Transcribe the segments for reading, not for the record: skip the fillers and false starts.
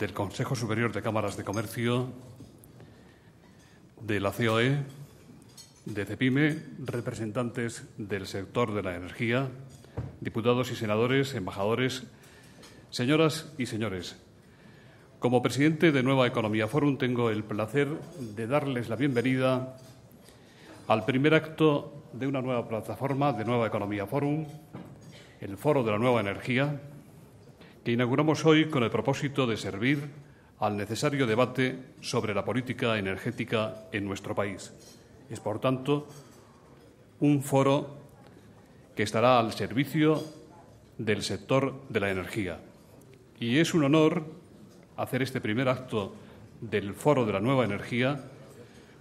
del Consejo Superior de Cámaras de Comercio, de la COE, de CEPIME, representantes del sector de la energía, diputados y senadores, embajadores, señoras y señores. Como presidente de Nueva Economía Forum, tengo el placer de darles la bienvenida al primer acto de una nueva plataforma de Nueva Economía Forum, el Foro de la Nueva Energía, que inauguramos hoy con el propósito de servir al necesario debate sobre la política energética en nuestro país. Es, por tanto, un foro que estará al servicio del sector de la energía. Y es un honor hacer este primer acto del Foro de la Nueva Energía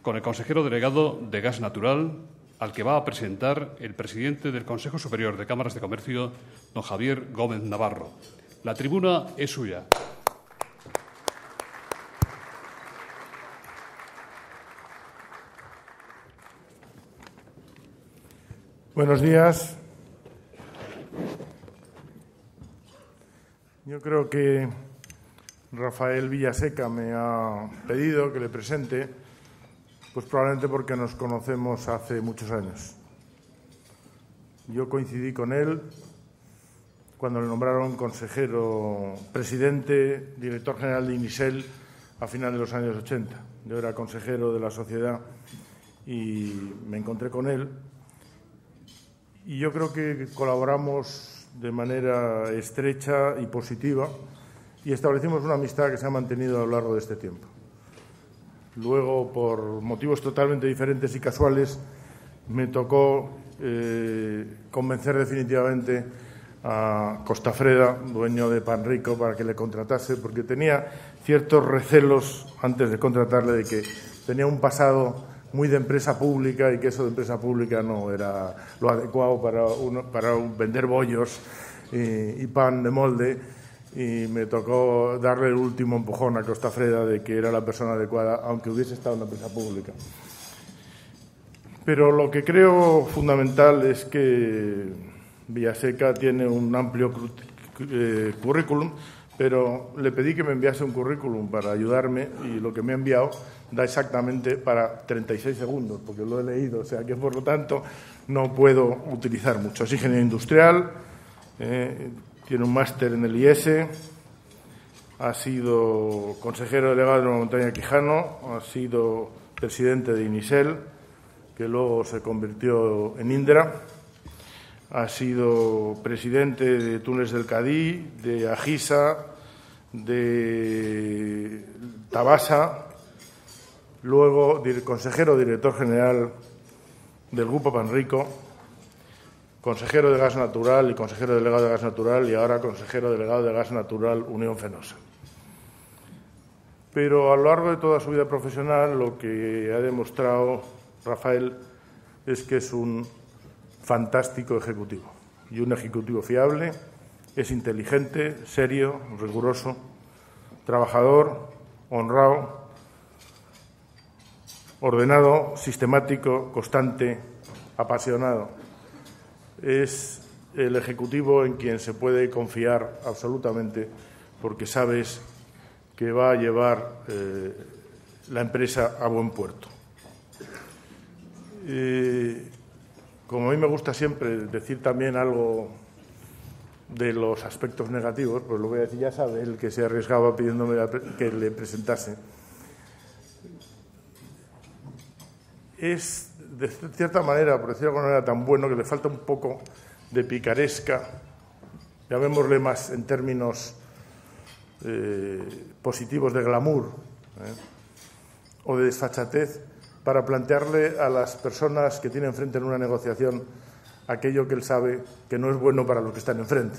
con el consejero delegado de Gas Natural, al que va a presentar el presidente del Consejo Superior de Cámaras de Comercio, don Javier Gómez Navarro. La tribuna es suya. Buenos días. Yo creo que Rafael Villaseca me ha pedido que le presente, pues probablemente porque nos conocemos hace muchos años. Yo coincidí con él cuando le nombraron consejero presidente, director general de Inisel a finales de los años 80. Yo era consejero de la sociedad y me encontré con él. Y yo creo que colaboramos de manera estrecha y positiva y establecimos una amistad que se ha mantenido a lo largo de este tiempo. Luego, por motivos totalmente diferentes y casuales, me tocó convencer definitivamente a Costafreda, dueño de Panrico, para que le contratase, porque tenía ciertos recelos antes de contratarle de que tenía un pasado muy de empresa pública y que eso de empresa pública no era lo adecuado para vender bollos y pan de molde, y me tocó darle el último empujón a Costafreda de que era la persona adecuada, aunque hubiese estado en la empresa pública. Pero lo que creo fundamental es que Villaseca tiene un amplio currículum, pero le pedí que me enviase un currículum para ayudarme y lo que me ha enviado da exactamente para 36 segundos, porque lo he leído, o sea que por lo tanto no puedo utilizar mucho. Es ingeniero industrial, tiene un máster en el IES, ha sido consejero delegado de Nueva Montaña Quijano, ha sido presidente de Inisel, que luego se convirtió en Indra, ha sido presidente de Túneles del Cadí, de Agisa, de Tabasa, luego consejero director general del Grupo Panrico, consejero de Gas Natural y consejero delegado de Gas Natural y ahora consejero delegado de Gas Natural Unión Fenosa. Pero a lo largo de toda su vida profesional lo que ha demostrado Rafael es que es un fantástico ejecutivo y un ejecutivo fiable. Es inteligente, serio, riguroso, trabajador, honrado, ordenado, sistemático, constante, apasionado. Es el ejecutivo en quien se puede confiar absolutamente porque sabes que va a llevar la empresa a buen puerto. Como a mí me gusta siempre decir también algo de los aspectos negativos, pues lo voy a decir, ya sabe, el que se arriesgaba pidiéndome que le presentase. Es, de cierta manera, por decirlo de alguna manera, tan bueno que le falta un poco de picaresca, llamémosle más en términos positivos de glamour o de desfachatez, para plantearle a las personas que tiene enfrente en una negociación aquello que él sabe que no es bueno para los que están enfrente.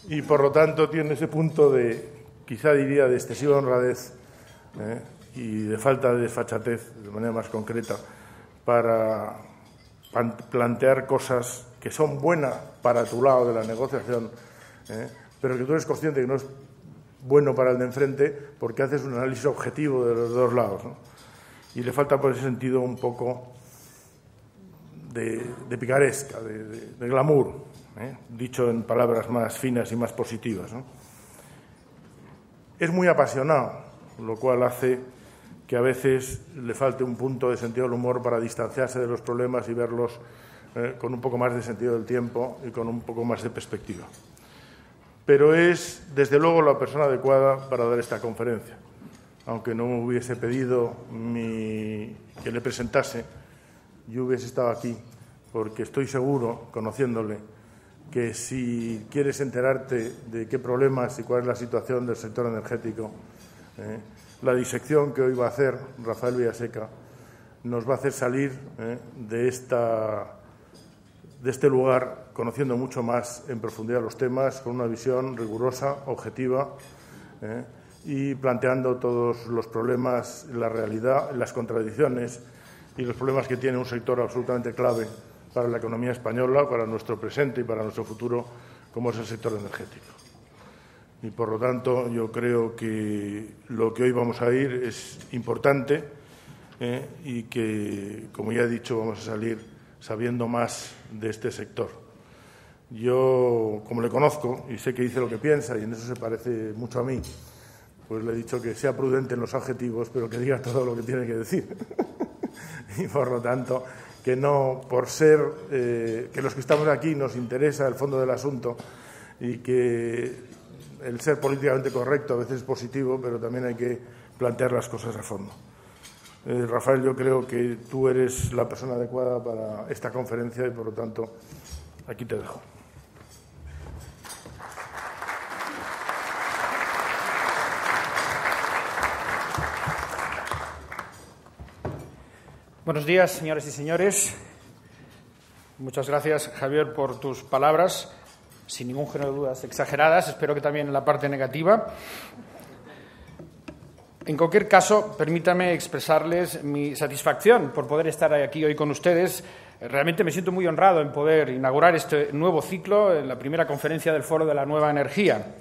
Y, por lo tanto, tiene ese punto de, quizá diría, de excesiva honradez y de falta de desfachatez, de manera más concreta, para plantear cosas que son buenas para tu lado de la negociación, pero que tú eres consciente de que no es bueno para el de enfrente porque haces un análisis objetivo de los dos lados, ¿no? Y le falta, por ese sentido, un poco de picaresca, de glamour, dicho en palabras más finas y más positivas, ¿no? es muy apasionado, lo cual hace que a veces le falte un punto de sentido del humor para distanciarse de los problemas y verlos con un poco más de sentido del tiempo y con un poco más de perspectiva. Pero es, desde luego, la persona adecuada para dar esta conferencia. Aunque no me hubiese pedido que le presentase, yo hubiese estado aquí, porque estoy seguro, conociéndole, que si quieres enterarte de qué problemas y cuál es la situación del sector energético, la disección que hoy va a hacer Rafael Villaseca nos va a hacer salir de este lugar conociendo mucho más en profundidad los temas, con una visión rigurosa, objetiva, y planteando todos los problemas, la realidad, las contradicciones y los problemas que tiene un sector absolutamente clave para la economía española, para nuestro presente y para nuestro futuro, como es el sector energético. Y, por lo tanto, yo creo que lo que hoy vamos a ir es importante y que, como ya he dicho, vamos a salir sabiendo más de este sector. Yo, como le conozco y sé que dice lo que piensa, y en eso se parece mucho a mí, pues le he dicho que sea prudente en los adjetivos, pero que diga todo lo que tiene que decir. Y, por lo tanto, que no por ser que los que estamos aquí nos interesa el fondo del asunto y que el ser políticamente correcto a veces es positivo, pero también hay que plantear las cosas a fondo. Rafael, yo creo que tú eres la persona adecuada para esta conferencia y, por lo tanto, aquí te dejo. Buenos días, señoras y señores. Muchas gracias, Javier, por tus palabras, sin ningún género de dudas exageradas, espero que también en la parte negativa. En cualquier caso, permítame expresarles mi satisfacción por poder estar aquí hoy con ustedes. Realmente me siento muy honrado en poder inaugurar este nuevo ciclo en la primera conferencia del Foro de la Nueva Energía.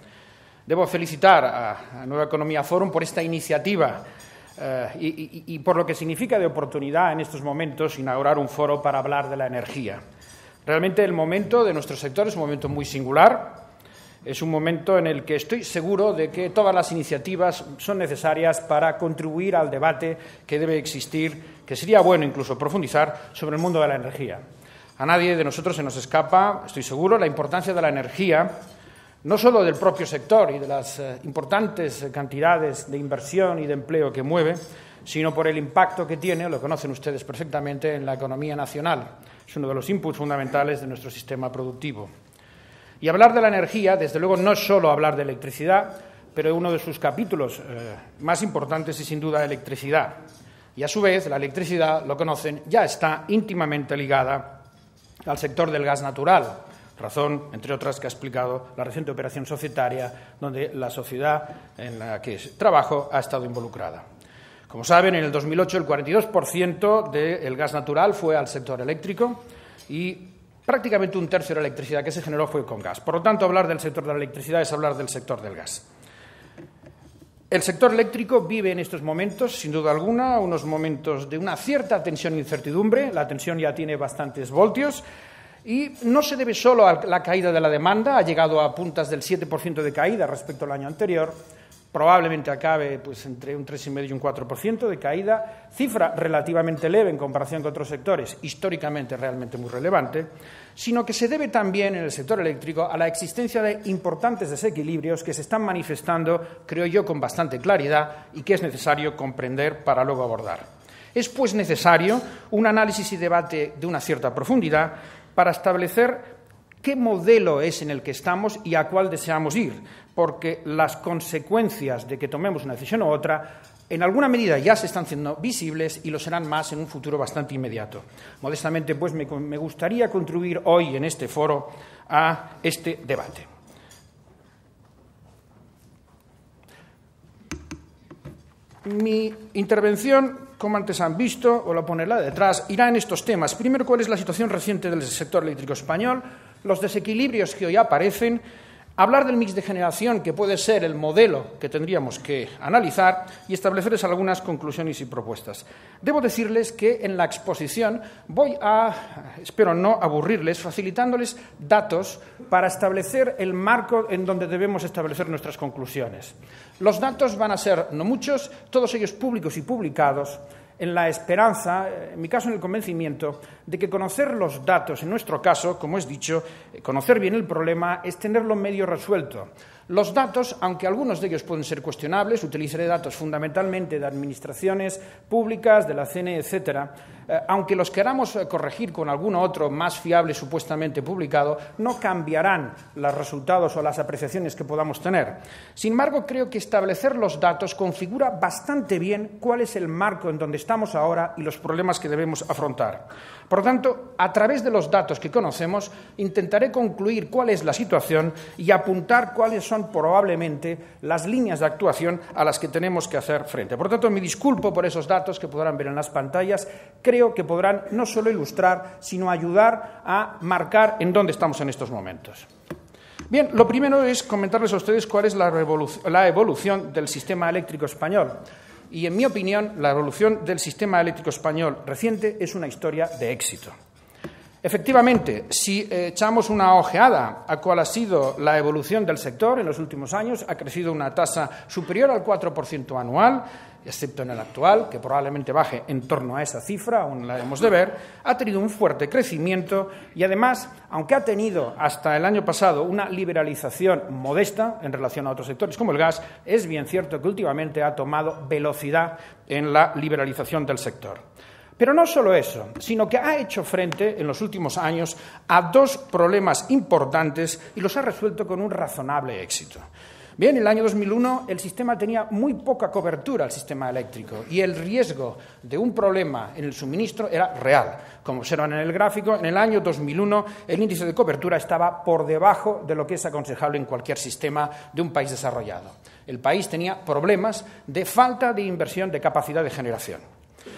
Debo felicitar a Nueva Economía Forum por esta iniciativa y por lo que significa de oportunidad en estos momentos inaugurar un foro para hablar de la energía. Realmente el momento de nuestro sector es un momento muy singular. Es un momento en el que estoy seguro de que todas las iniciativas son necesarias para contribuir al debate que debe existir, que sería bueno incluso profundizar sobre el mundo de la energía. A nadie de nosotros se nos escapa, estoy seguro, la importancia de la energía, no solo del propio sector y de las importantes cantidades de inversión y de empleo que mueve, sino por el impacto que tiene, lo conocen ustedes perfectamente, en la economía nacional. Es uno de los inputs fundamentales de nuestro sistema productivo. Y hablar de la energía, desde luego, no es solo hablar de electricidad, pero uno de sus capítulos más importantes es, sin duda, electricidad. Y, a su vez, la electricidad, lo conocen, ya está íntimamente ligada al sector del gas natural, razón, entre otras, que ha explicado la reciente operación societaria, donde la sociedad en la que trabajo ha estado involucrada. Como saben, en el 2008 el 42% del gas natural fue al sector eléctrico y prácticamente un tercio de la electricidad que se generó fue con gas. Por lo tanto, hablar del sector de la electricidad es hablar del sector del gas. El sector eléctrico vive en estos momentos, sin duda alguna, unos momentos de una cierta tensión e incertidumbre. La tensión ya tiene bastantes voltios y no se debe solo a la caída de la demanda, ha llegado a puntas del 7% de caída respecto al año anterior. Probablemente acabe entre un 3,5% y un 4% de caída, cifra relativamente leve en comparación con otros sectores, históricamente realmente muy relevante, sino que se debe también en el sector eléctrico a la existencia de importantes desequilibrios que se están manifestando, creo yo, con bastante claridad y que es necesario comprender para luego abordar. Es, pues, necesario un análisis y debate de una cierta profundidad para establecer qué modelo es en el que estamos y a cuál deseamos ir, porque las consecuencias de que tomemos una decisión u otra en alguna medida ya se están haciendo visibles y lo serán más en un futuro bastante inmediato. Modestamente, pues, me gustaría contribuir hoy en este foro a este debate. Mi intervención, como antes han visto, o la ponerla detrás, irá en estos temas. Primero, cuál es la situación reciente del sector eléctrico español, los desequilibrios que hoy aparecen, hablar del mix de generación, que puede ser el modelo que tendríamos que analizar, y establecerles algunas conclusiones y propuestas. Debo decirles que en la exposición voy a, espero no aburrirles, facilitándoles datos para establecer el marco en donde debemos establecer nuestras conclusiones. Los datos van a ser no muchos, todos ellos públicos y publicados, en la esperanza, en mi caso en el convencimiento, de que conocer los datos, en nuestro caso, como es dicho, conocer bien el problema es tenerlo medio resuelto. Los datos, aunque algunos de ellos pueden ser cuestionables, utilizaré datos fundamentalmente de administraciones públicas, de la CNE, etcétera, aunque los queramos corregir con alguno otro más fiable supuestamente publicado, no cambiarán los resultados o las apreciaciones que podamos tener. Sin embargo, creo que establecer los datos configura bastante bien cuál es el marco en donde estamos ahora y los problemas que debemos afrontar. Por lo tanto, a través de los datos que conocemos, intentaré concluir cuál es la situación y apuntar cuáles son probablemente las líneas de actuación a las que tenemos que hacer frente. Por lo tanto, me disculpo por esos datos que podrán ver en las pantallas. Creo que podrán no solo ilustrar, sino ayudar a marcar en dónde estamos en estos momentos. Bien, lo primero es comentarles a ustedes cuál es la evolución del sistema eléctrico español. Y, en mi opinión, la evolución del sistema eléctrico español reciente es una historia de éxito. Efectivamente, si echamos una ojeada a cuál ha sido la evolución del sector en los últimos años, ha crecido una tasa superior al 4% anual, excepto en el actual, que probablemente baje en torno a esa cifra, aún la hemos de ver, ha tenido un fuerte crecimiento y, además, aunque ha tenido hasta el año pasado una liberalización modesta en relación a otros sectores como el gas, es bien cierto que últimamente ha tomado velocidad en la liberalización del sector. Pero no solo eso, sino que ha hecho frente en los últimos años a dos problemas importantes y los ha resuelto con un razonable éxito. Bien, en el año 2001 el sistema tenía muy poca cobertura, el sistema eléctrico, y el riesgo de un problema en el suministro era real. Como observan en el gráfico, en el año 2001 el índice de cobertura estaba por debajo de lo que es aconsejable en cualquier sistema de un país desarrollado. El país tenía problemas de falta de inversión de capacidad de generación.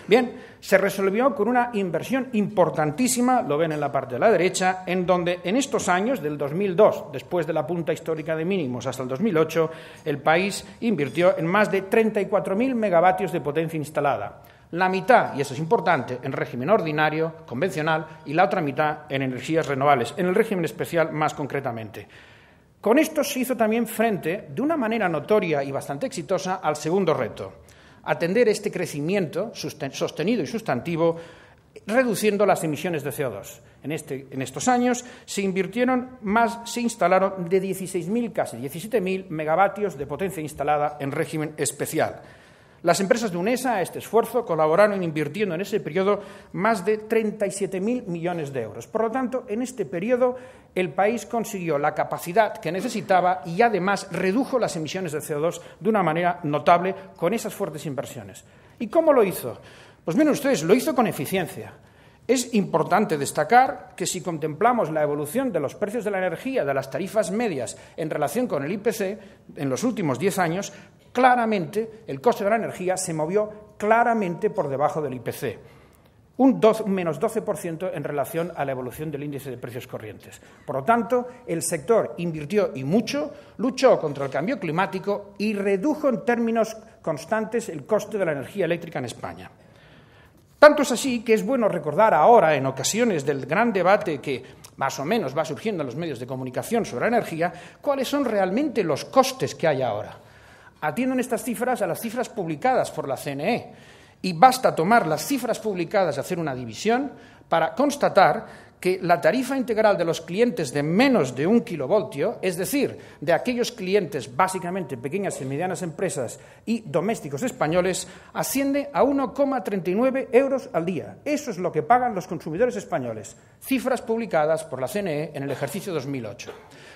Bien, se resolvió con una inversión importantísima, lo ven en la parte de la derecha, en donde en estos años, del 2002, después de la punta histórica de mínimos hasta el 2008, el país invirtió en más de 34.000 megavatios de potencia instalada. La mitad, y eso es importante, en régimen ordinario, convencional, y la otra mitad en energías renovables, en el régimen especial más concretamente. Con esto se hizo también frente, de una manera notoria y bastante exitosa, al segundo reto: atender este crecimiento sostenido y sustantivo, reduciendo las emisiones de CO2. En estos años se instalaron de 16.000, casi 17.000 megavatios de potencia instalada en régimen especial. Las empresas de UNESA a este esfuerzo colaboraron invirtiendo en ese periodo más de 37.000 millones de euros. Por lo tanto, en este periodo el país consiguió la capacidad que necesitaba y además redujo las emisiones de CO2 de una manera notable con esas fuertes inversiones. ¿Y cómo lo hizo? Pues miren ustedes, lo hizo con eficiencia. Es importante destacar que si contemplamos la evolución de los precios de la energía, de las tarifas medias en relación con el IPC en los últimos 10 años, claramente el coste de la energía se movió claramente por debajo del IPC, un menos 12% en relación a la evolución del índice de precios corrientes. Por lo tanto, el sector invirtió y mucho, luchó contra el cambio climático y redujo en términos constantes el coste de la energía eléctrica en España. Tanto es así que es bueno recordar ahora, en ocasiones del gran debate que más o menos va surgiendo en los medios de comunicación sobre la energía, cuáles son realmente los costes que hay ahora. Atienden estas cifras a las cifras publicadas por la CNE y basta tomar las cifras publicadas y hacer una división para constatar que la tarifa integral de los clientes de menos de 1 kilovoltio, es decir, de aquellos clientes básicamente pequeñas y medianas empresas y domésticos españoles, asciende a 1,39 euros al día. Eso es lo que pagan los consumidores españoles, cifras publicadas por la CNE en el ejercicio 2008.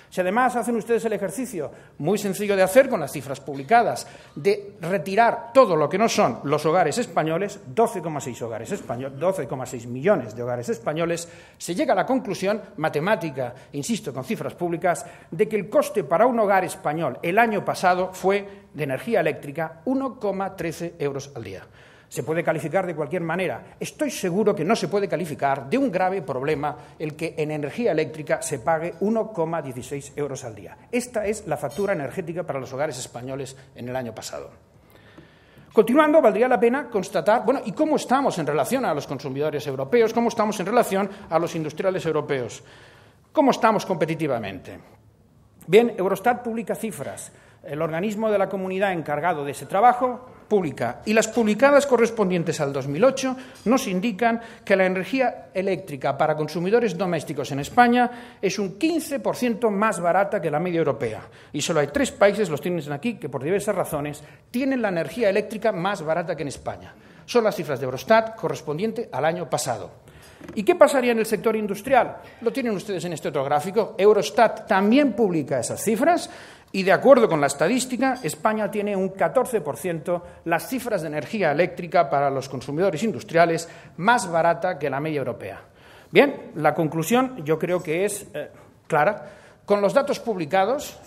Si además hacen ustedes el ejercicio, muy sencillo de hacer con las cifras publicadas, de retirar todo lo que no son los hogares españoles, 12,6 millones de hogares españoles, se llega a la conclusión matemática, insisto, con cifras públicas, de que el coste para un hogar español el año pasado fue de energía eléctrica 1,13 euros al día. Se puede calificar de cualquier manera. Estoy seguro que no se puede calificar de un grave problema el que en energía eléctrica se pague 1,16 euros al día. Esta es la factura energética para los hogares españoles en el año pasado. Continuando, valdría la pena constatar, ¿y cómo estamos en relación a los consumidores europeos? ¿Cómo estamos en relación a los industriales europeos? ¿Cómo estamos competitivamente? Bien, Eurostat publica cifras. El organismo de la comunidad encargado de ese trabajo publica, y las publicadas correspondientes al 2008 nos indican que la energía eléctrica para consumidores domésticos en España es un 15% más barata que la media europea. Y solo hay 3 países, los tienen aquí, que por diversas razones tienen la energía eléctrica más barata que en España. Son las cifras de Eurostat correspondiente al año pasado. ¿Y qué pasaría en el sector industrial? Lo tienen ustedes en este otro gráfico. Eurostat también publica esas cifras. Y de acuerdo con la estadística, España tiene un 14% las cifras de energía eléctrica para los consumidores industriales más barata que la media europea. Bien, la conclusión yo creo que es clara. Con los datos publicados,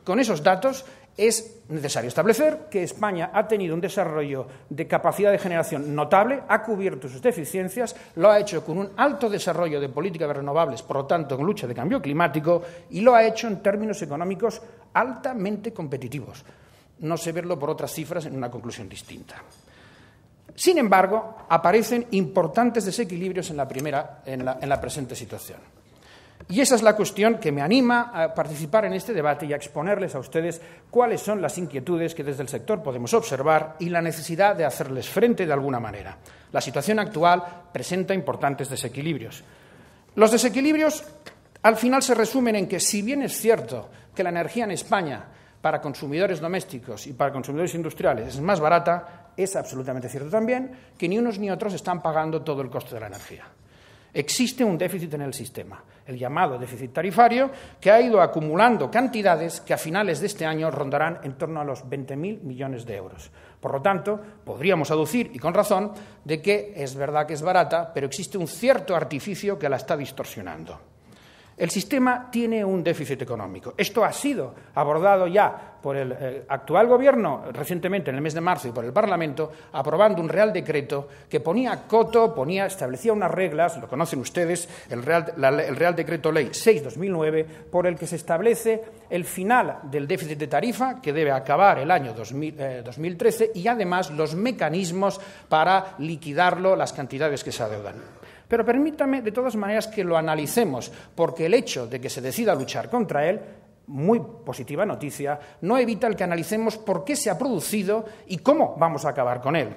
con esos datos, es necesario establecer que España ha tenido un desarrollo de capacidad de generación notable, ha cubierto sus deficiencias, lo ha hecho con un alto desarrollo de políticas de renovables, por lo tanto, en lucha de cambio climático, y lo ha hecho en términos económicos altamente competitivos. No sé verlo por otras cifras en una conclusión distinta. Sin embargo, aparecen importantes desequilibrios en la presente situación. Y esa es la cuestión que me anima a participar en este debate y a exponerles a ustedes cuáles son las inquietudes que desde el sector podemos observar y la necesidad de hacerles frente de alguna manera. La situación actual presenta importantes desequilibrios. Los desequilibrios al final se resumen en que, si bien es cierto que la energía en España para consumidores domésticos y para consumidores industriales es más barata, es absolutamente cierto también que ni unos ni otros están pagando todo el coste de la energía. Existe un déficit en el sistema, el llamado déficit tarifario, que ha ido acumulando cantidades que a finales de este año rondarán en torno a los 20.000 millones de euros. Por lo tanto, podríamos aducir, y con razón, de que es verdad que es barata, pero existe un cierto artificio que la está distorsionando. El sistema tiene un déficit económico. Esto ha sido abordado ya por el actual Gobierno recientemente, en el mes de marzo, y por el Parlamento, aprobando un Real Decreto que ponía coto, establecía unas reglas, lo conocen ustedes, el Real Decreto Ley 6/2009, por el que se establece el final del déficit de tarifa, que debe acabar el año 2013, y además los mecanismos para liquidarlo, las cantidades que se adeudan. Pero permítame, de todas maneras, que lo analicemos, porque el hecho de que se decida luchar contra él, muy positiva noticia, no evita el que analicemos por qué se ha producido y cómo vamos a acabar con él.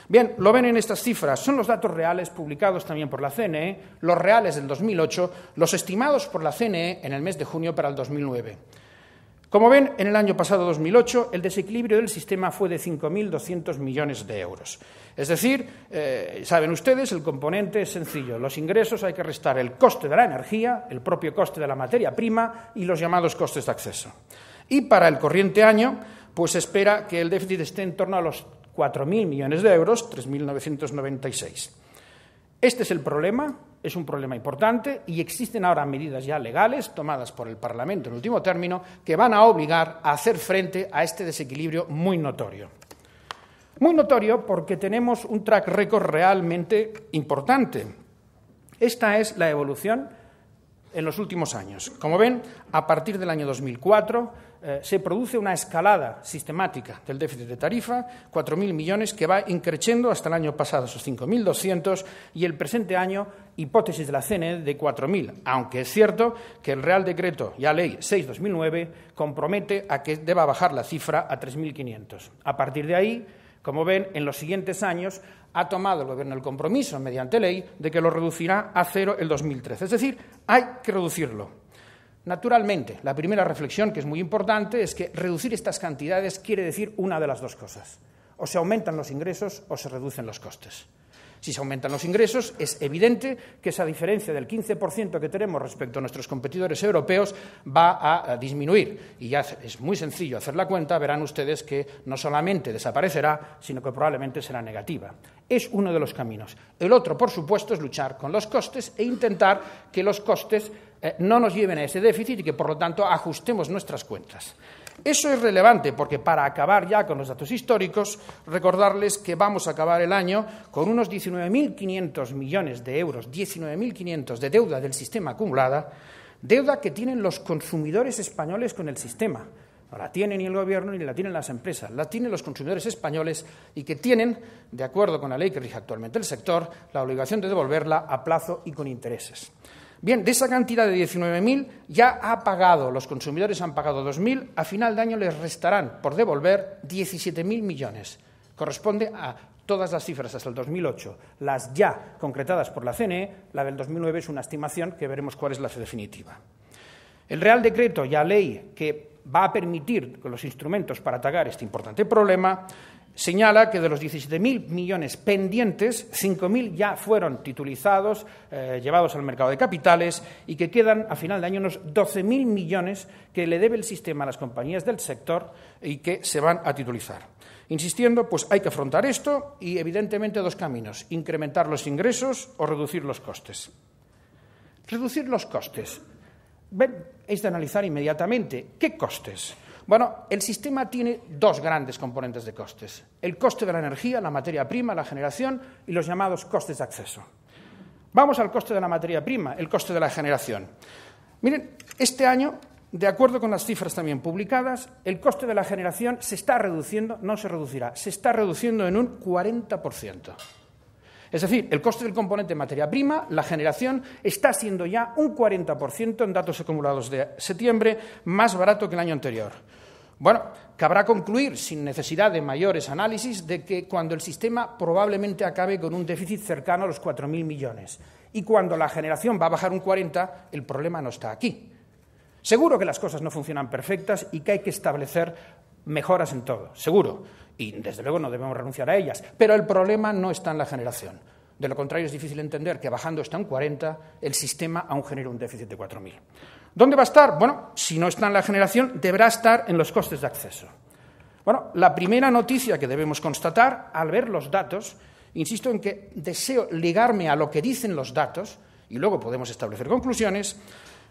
Bien, lo ven en estas cifras, son los datos reales publicados también por la CNE, los reales del 2008, los estimados por la CNE en el mes de junio para el 2009. Como ven, en el año pasado, 2008, el desequilibrio del sistema fue de 5.200 millones de euros. Es decir, saben ustedes, el componente es sencillo. Los ingresos hay que restar el coste de la energía, el propio coste de la materia prima y los llamados costes de acceso. Y para el corriente año, pues se espera que el déficit esté en torno a los 4.000 millones de euros, 3.996. Este es el problema. Es un problema importante y existen ahora medidas ya legales tomadas por el Parlamento en último término que van a obligar a hacer frente a este desequilibrio muy notorio. Muy notorio porque tenemos un track record realmente importante. Esta es la evolución en los últimos años. Como ven, a partir del año 2004 se produce una escalada sistemática del déficit de tarifa, 4.000 millones, que va increciendo hasta el año pasado, esos 5.200, y el presente año, hipótesis de la CNE, de 4.000, aunque es cierto que el Real Decreto, ya Ley 6/2009, compromete a que deba bajar la cifra a 3.500. A partir de ahí, como ven, en los siguientes años ha tomado el Gobierno el compromiso, mediante ley, de que lo reducirá a 0 el 2013. Es decir, hay que reducirlo. Naturalmente, la primera reflexión, que es muy importante, es que reducir estas cantidades quiere decir una de las dos cosas. O se aumentan los ingresos o se reducen los costes. Si se aumentan los ingresos, es evidente que esa diferencia del 15% que tenemos respecto a nuestros competidores europeos va a disminuir. Y ya es muy sencillo hacer la cuenta, verán ustedes que no solamente desaparecerá, sino que probablemente será negativa. Es uno de los caminos. El otro, por supuesto, es luchar con los costes e intentar que los costes no nos lleven a ese déficit y que, por lo tanto, ajustemos nuestras cuentas. Eso es relevante porque, para acabar ya con los datos históricos, recordarles que vamos a acabar el año con unos 19.500 millones de euros, 19.500 de deuda del sistema acumulada, deuda que tienen los consumidores españoles con el sistema. No la tiene ni el Gobierno ni la tienen las empresas, la tienen los consumidores españoles y que tienen, de acuerdo con la ley que rige actualmente el sector, la obligación de devolverla a plazo y con intereses. Bien, de esa cantidad de 19.000 ya los consumidores han pagado 2.000, a final de año les restarán por devolver 17.000 millones. Corresponde a todas las cifras hasta el 2008, las ya concretadas por la CNE, la del 2009 es una estimación que veremos cuál es la definitiva. El Real Decreto, ya ley que va a permitir los instrumentos para atacar este importante problema, señala que de los 17.000 millones pendientes, 5.000 ya fueron titulizados, llevados al mercado de capitales y que quedan a final de año unos 12.000 millones que le debe el sistema a las compañías del sector y que se van a titulizar. Insistiendo, pues hay que afrontar esto y, evidentemente, dos caminos: incrementar los ingresos o reducir los costes. Reducir los costes. Es de analizar inmediatamente. ¿Qué costes? Bueno, el sistema tiene dos grandes componentes de costes: el coste de la energía, la materia prima, la generación, y los llamados costes de acceso. Vamos al coste de la materia prima, el coste de la generación. Miren, este año, de acuerdo con las cifras también publicadas, el coste de la generación se está reduciendo, no se reducirá, se está reduciendo en un 40%. Es decir, el coste del componente materia prima, la generación, está siendo ya un 40% en datos acumulados de septiembre, más barato que el año anterior. Bueno, cabrá concluir, sin necesidad de mayores análisis, de que cuando el sistema probablemente acabe con un déficit cercano a los 4.000 millones y cuando la generación va a bajar un 40%, el problema no está aquí. Seguro que las cosas no funcionan perfectas y que hay que establecer mejoras en todo, seguro. Y, desde luego, no debemos renunciar a ellas. Pero el problema no está en la generación. De lo contrario, es difícil entender que, bajando hasta un 40, el sistema aún genera un déficit de 4.000. ¿Dónde va a estar? Bueno, si no está en la generación, deberá estar en los costes de acceso. Bueno, la primera noticia que debemos constatar al ver los datos, insisto en que deseo ligarme a lo que dicen los datos, y luego podemos establecer conclusiones,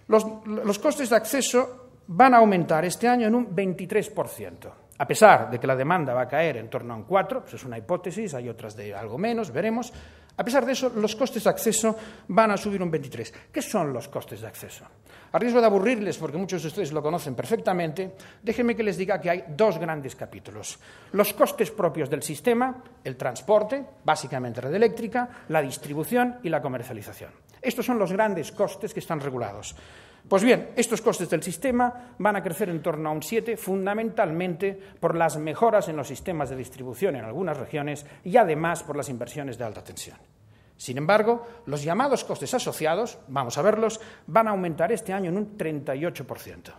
los costes de acceso van a aumentar este año en un 23%. A pesar de que la demanda va a caer en torno a un 4%, pues es una hipótesis, hay otras de algo menos, veremos. A pesar de eso, los costes de acceso van a subir un 23%. ¿Qué son los costes de acceso? A riesgo de aburrirles, porque muchos de ustedes lo conocen perfectamente, déjenme que les diga que hay dos grandes capítulos. Los costes propios del sistema, el transporte, básicamente red eléctrica, la distribución y la comercialización. Estos son los grandes costes que están regulados. Pues bien, estos costes del sistema van a crecer en torno a un 7%, fundamentalmente por las mejoras en los sistemas de distribución en algunas regiones y, además, por las inversiones de alta tensión. Sin embargo, los llamados costes asociados, vamos a verlos, van a aumentar este año en un 38%.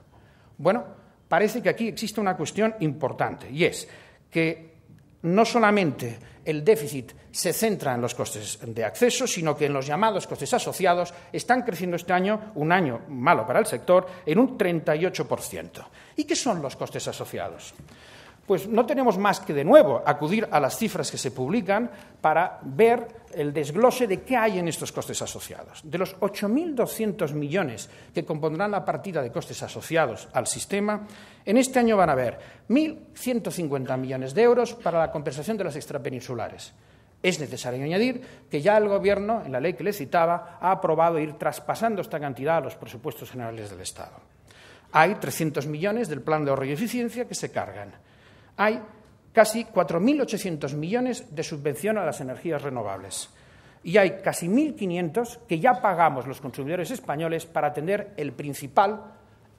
Bueno, parece que aquí existe una cuestión importante, y es que no solamente el déficit se centra en los costes de acceso, sino que en los llamados costes asociados están creciendo este año, un año malo para el sector, en un 38%. ¿Y qué son los costes asociados? Pues no tenemos más que, de nuevo, acudir a las cifras que se publican para ver el desglose de qué hay en estos costes asociados. De los 8.200 millones que compondrán la partida de costes asociados al sistema, en este año van a haber 1.150 millones de euros para la compensación de las extrapeninsulares. Es necesario añadir que ya el Gobierno, en la ley que les citaba, ha aprobado ir traspasando esta cantidad a los presupuestos generales del Estado. Hay 300 millones del Plan de Ahorro y Eficiencia que se cargan. Hay casi 4.800 millones de subvención a las energías renovables. Y hay casi 1.500 que ya pagamos los consumidores españoles para atender el principal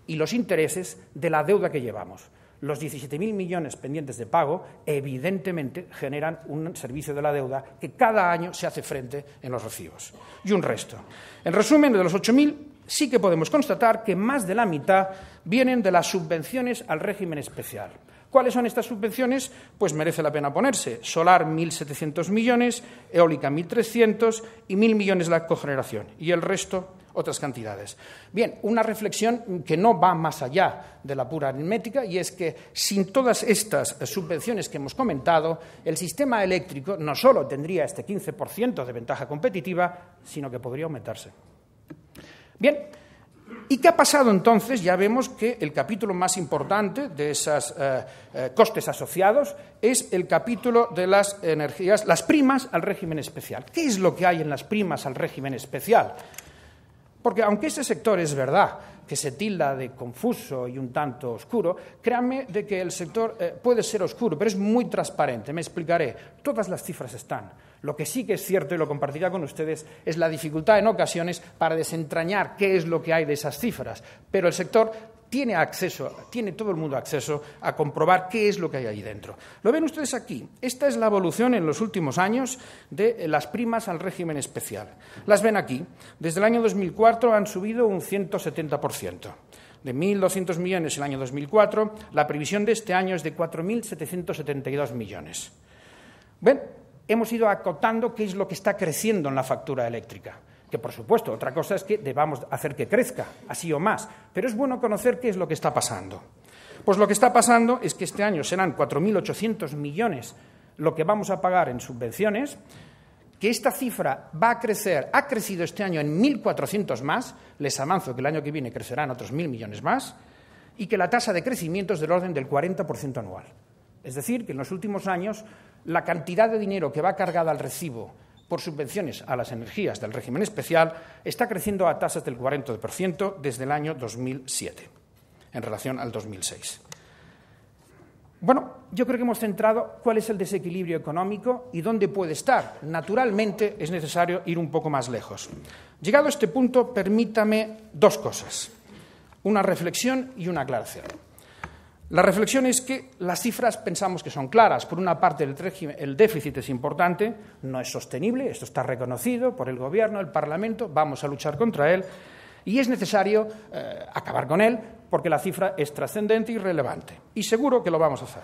y los intereses de la deuda que llevamos. Los 17.000 millones pendientes de pago, evidentemente, generan un servicio de la deuda que cada año se hace frente en los recibos. Y un resto. En resumen, de los 8.000, sí que podemos constatar que más de la mitad vienen de las subvenciones al régimen especial. ¿Cuáles son estas subvenciones? Pues merece la pena ponerse. Solar, 1.700 millones, eólica, 1.300 y 1.000 millones la cogeneración. Y el resto, otras cantidades. Bien, una reflexión que no va más allá de la pura aritmética, y es que sin todas estas subvenciones que hemos comentado, el sistema eléctrico no solo tendría este 15% de ventaja competitiva, sino que podría aumentarse. Bien, ¿Y qué ha pasado entonces? Ya vemos que el capítulo más importante de esos costes asociados es el capítulo de las energías, las primas al régimen especial. ¿Qué es lo que hay en las primas al régimen especial? Porque aunque ese sector es verdad que se tilda de confuso y un tanto oscuro, créanme de que el sector puede ser oscuro, pero es muy transparente. Me explicaré. Todas las cifras están. Lo que sí que es cierto, y lo compartiré con ustedes, es la dificultad en ocasiones para desentrañar qué es lo que hay de esas cifras. Pero el sector tiene todo el mundo acceso a comprobar qué es lo que hay ahí dentro. Lo ven ustedes aquí. Esta es la evolución en los últimos años de las primas al régimen especial. Las ven aquí. Desde el año 2004 han subido un 170%. De 1.200 millones el año 2004, la previsión de este año es de 4.772 millones. ¿Ven? Hemos ido acotando qué es lo que está creciendo en la factura eléctrica. Que, por supuesto, otra cosa es que debamos hacer que crezca, así o más. Pero es bueno conocer qué es lo que está pasando. Pues lo que está pasando es que este año serán 4.800 millones lo que vamos a pagar en subvenciones, que esta cifra va a crecer, ha crecido este año en 1.400 más, les avanzo que el año que viene crecerán otros 1.000 millones más, y que la tasa de crecimiento es del orden del 40% anual. Es decir, que en los últimos años la cantidad de dinero que va cargada al recibo por subvenciones a las energías del régimen especial está creciendo a tasas del 40% desde el año 2007, en relación al 2006. Bueno, yo creo que hemos centrado cuál es el desequilibrio económico y dónde puede estar. Naturalmente, es necesario ir un poco más lejos. Llegado a este punto, permítame dos cosas, una reflexión y una aclaración. La reflexión es que las cifras pensamos que son claras. Por una parte, el déficit es importante, no es sostenible, esto está reconocido por el Gobierno, el Parlamento, vamos a luchar contra él y es necesario acabar con él porque la cifra es trascendente y relevante. Y seguro que lo vamos a hacer.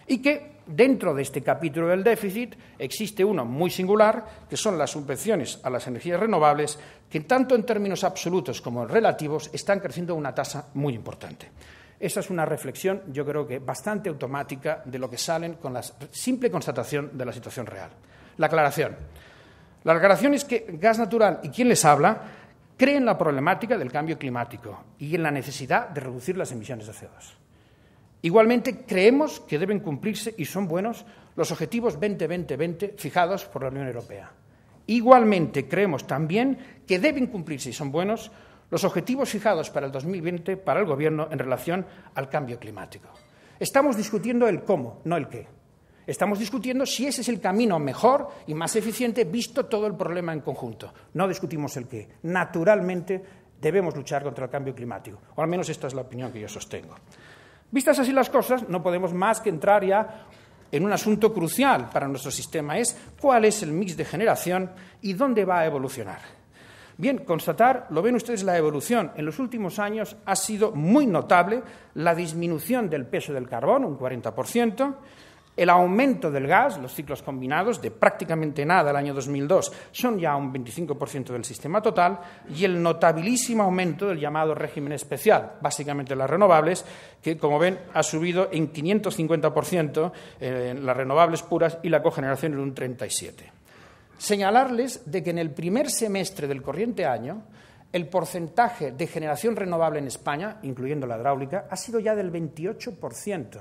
Y que dentro de este capítulo del déficit existe uno muy singular, que son las subvenciones a las energías renovables, que tanto en términos absolutos como en relativos están creciendo a una tasa muy importante. Esa es una reflexión, yo creo que bastante automática de lo que salen con la simple constatación de la situación real. La aclaración. La aclaración es que Gas Natural y quien les habla creen la problemática del cambio climático y en la necesidad de reducir las emisiones de CO2. Igualmente, creemos que deben cumplirse, y son buenos, los objetivos 20-20-20 fijados por la Unión Europea. Igualmente, creemos también que deben cumplirse, y son buenos, los objetivos fijados para el 2020 para el Gobierno en relación al cambio climático. Estamos discutiendo el cómo, no el qué. Estamos discutiendo si ese es el camino mejor y más eficiente visto todo el problema en conjunto. No discutimos el qué. Naturalmente debemos luchar contra el cambio climático, o al menos esta es la opinión que yo sostengo. Vistas así las cosas, no podemos más que entrar ya en un asunto crucial para nuestro sistema, es cuál es el mix de generación y dónde va a evolucionar. Bien, constatar, lo ven ustedes, la evolución. En los últimos años ha sido muy notable la disminución del peso del carbón, un 40%, el aumento del gas, los ciclos combinados, de prácticamente nada el año 2002, son ya un 25% del sistema total, y el notabilísimo aumento del llamado régimen especial, básicamente las renovables, que, como ven, ha subido en 550% en las renovables puras y la cogeneración en un 37%. Señalarles de que en el primer semestre del corriente año el porcentaje de generación renovable en España, incluyendo la hidráulica, ha sido ya del 28%.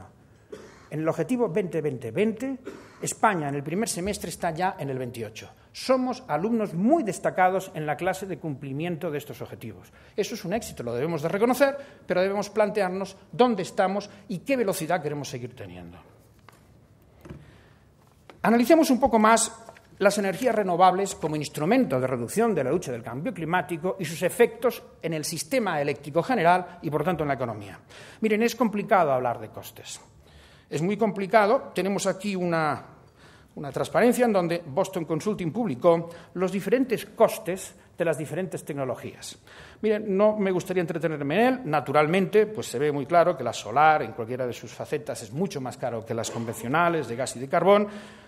En el objetivo 20-20-20, España en el primer semestre está ya en el 28%. Somos alumnos muy destacados en la clase de cumplimiento de estos objetivos. Eso es un éxito, lo debemos de reconocer, pero debemos plantearnos dónde estamos y qué velocidad queremos seguir teniendo. Analicemos un poco más las energías renovables como instrumento de reducción de la lucha del cambio climático y sus efectos en el sistema eléctrico general y, por tanto, en la economía. Miren, es complicado hablar de costes. Es muy complicado. Tenemos aquí una transparencia en donde Boston Consulting publicó los diferentes costes de las diferentes tecnologías. Miren, no me gustaría entretenerme en él. Naturalmente, pues se ve muy claro que la solar, en cualquiera de sus facetas, es mucho más caro que las convencionales de gas y de carbón,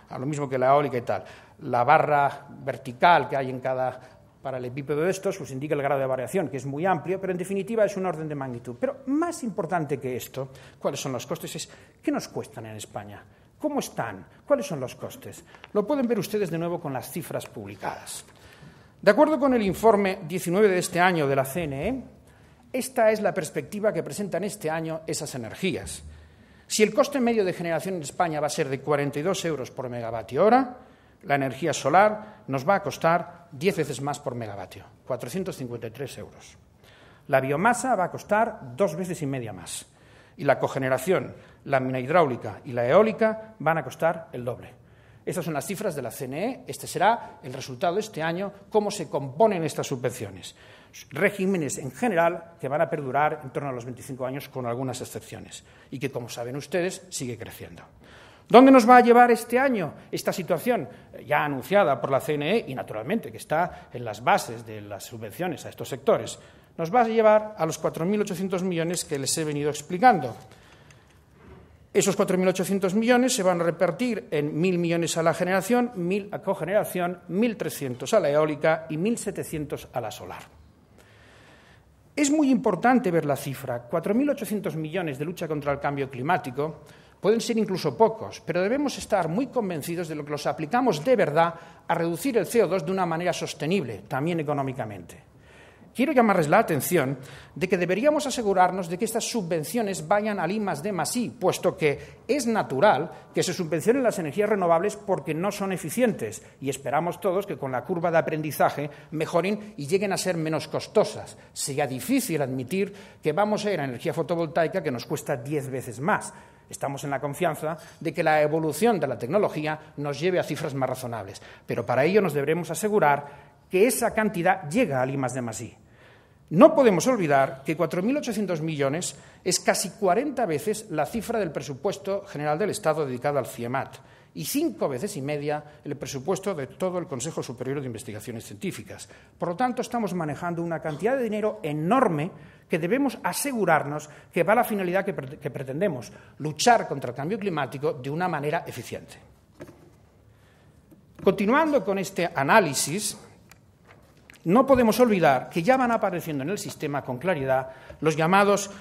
a lo mismo que la eólica y tal. La barra vertical que hay en cada paralelepípedo de estos pues indica el grado de variación, que es muy amplio, pero en definitiva es un orden de magnitud. Pero más importante que esto, ¿cuáles son los costes? Es ¿qué nos cuestan en España? ¿Cómo están? ¿Cuáles son los costes? Lo pueden ver ustedes de nuevo con las cifras publicadas. De acuerdo con el informe 19 de este año de la CNE, Esta es la perspectiva que presentan este año esas energías. Si el coste medio de generación en España va a ser de 42 euros por megavatio hora, la energía solar nos va a costar 10 veces más por megavatio, 453 euros. La biomasa va a costar 2,5 veces más. Y la cogeneración, la mina hidráulica y la eólica van a costar el doble. Estas son las cifras de la CNE. Este será el resultado de este año, cómo se componen estas subvenciones. Regímenes en general que van a perdurar en torno a los 25 años, con algunas excepciones, y que, como saben ustedes, sigue creciendo. ¿Dónde nos va a llevar este año esta situación ya anunciada por la CNE y, naturalmente, que está en las bases de las subvenciones a estos sectores? Nos va a llevar a los 4.800 millones que les he venido explicando. Esos 4.800 millones se van a repartir en 1.000 millones a la generación, 1.000 a cogeneración, 1.300 a la eólica y 1.700 a la solar. Es muy importante ver la cifra. 4.800 millones de lucha contra el cambio climático pueden ser incluso pocos, pero debemos estar muy convencidos de que los aplicamos de verdad a reducir el CO2 de una manera sostenible, también económicamente. Quiero llamarles la atención de que deberíamos asegurarnos de que estas subvenciones vayan al I+D+I, puesto que es natural que se subvencionen las energías renovables porque no son eficientes y esperamos todos que con la curva de aprendizaje mejoren y lleguen a ser menos costosas. Sería difícil admitir que vamos a ir a energía fotovoltaica que nos cuesta 10 veces más. Estamos en la confianza de que la evolución de la tecnología nos lleve a cifras más razonables, pero para ello nos deberemos asegurar que esa cantidad llega al I+D+I. No podemos olvidar que 4.800 millones es casi 40 veces la cifra del presupuesto general del Estado dedicado al CIEMAT y 5,5 veces el presupuesto de todo el Consejo Superior de Investigaciones Científicas. Por lo tanto, estamos manejando una cantidad de dinero enorme que debemos asegurarnos que va a la finalidad que pretendemos, luchar contra el cambio climático de una manera eficiente. Continuando con este análisis, no podemos olvidar que ya van apareciendo en el sistema con claridad los llamados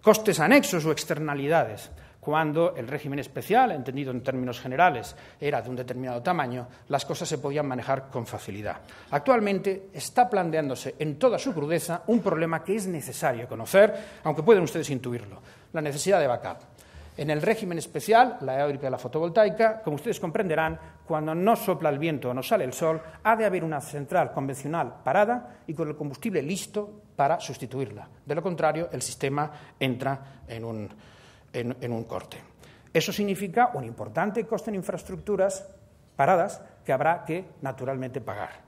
costes anexos o externalidades. Cuando el régimen especial, entendido en términos generales, era de un determinado tamaño, las cosas se podían manejar con facilidad. Actualmente está planteándose en toda su crudeza un problema que es necesario conocer, aunque pueden ustedes intuirlo, la necesidad de backup. En el régimen especial, la eólica y la fotovoltaica, como ustedes comprenderán, cuando no sopla el viento o no sale el sol, ha de haber una central convencional parada y con el combustible listo para sustituirla. De lo contrario, el sistema entra en un corte. Eso significa un importante coste en infraestructuras paradas que habrá que, naturalmente, pagar.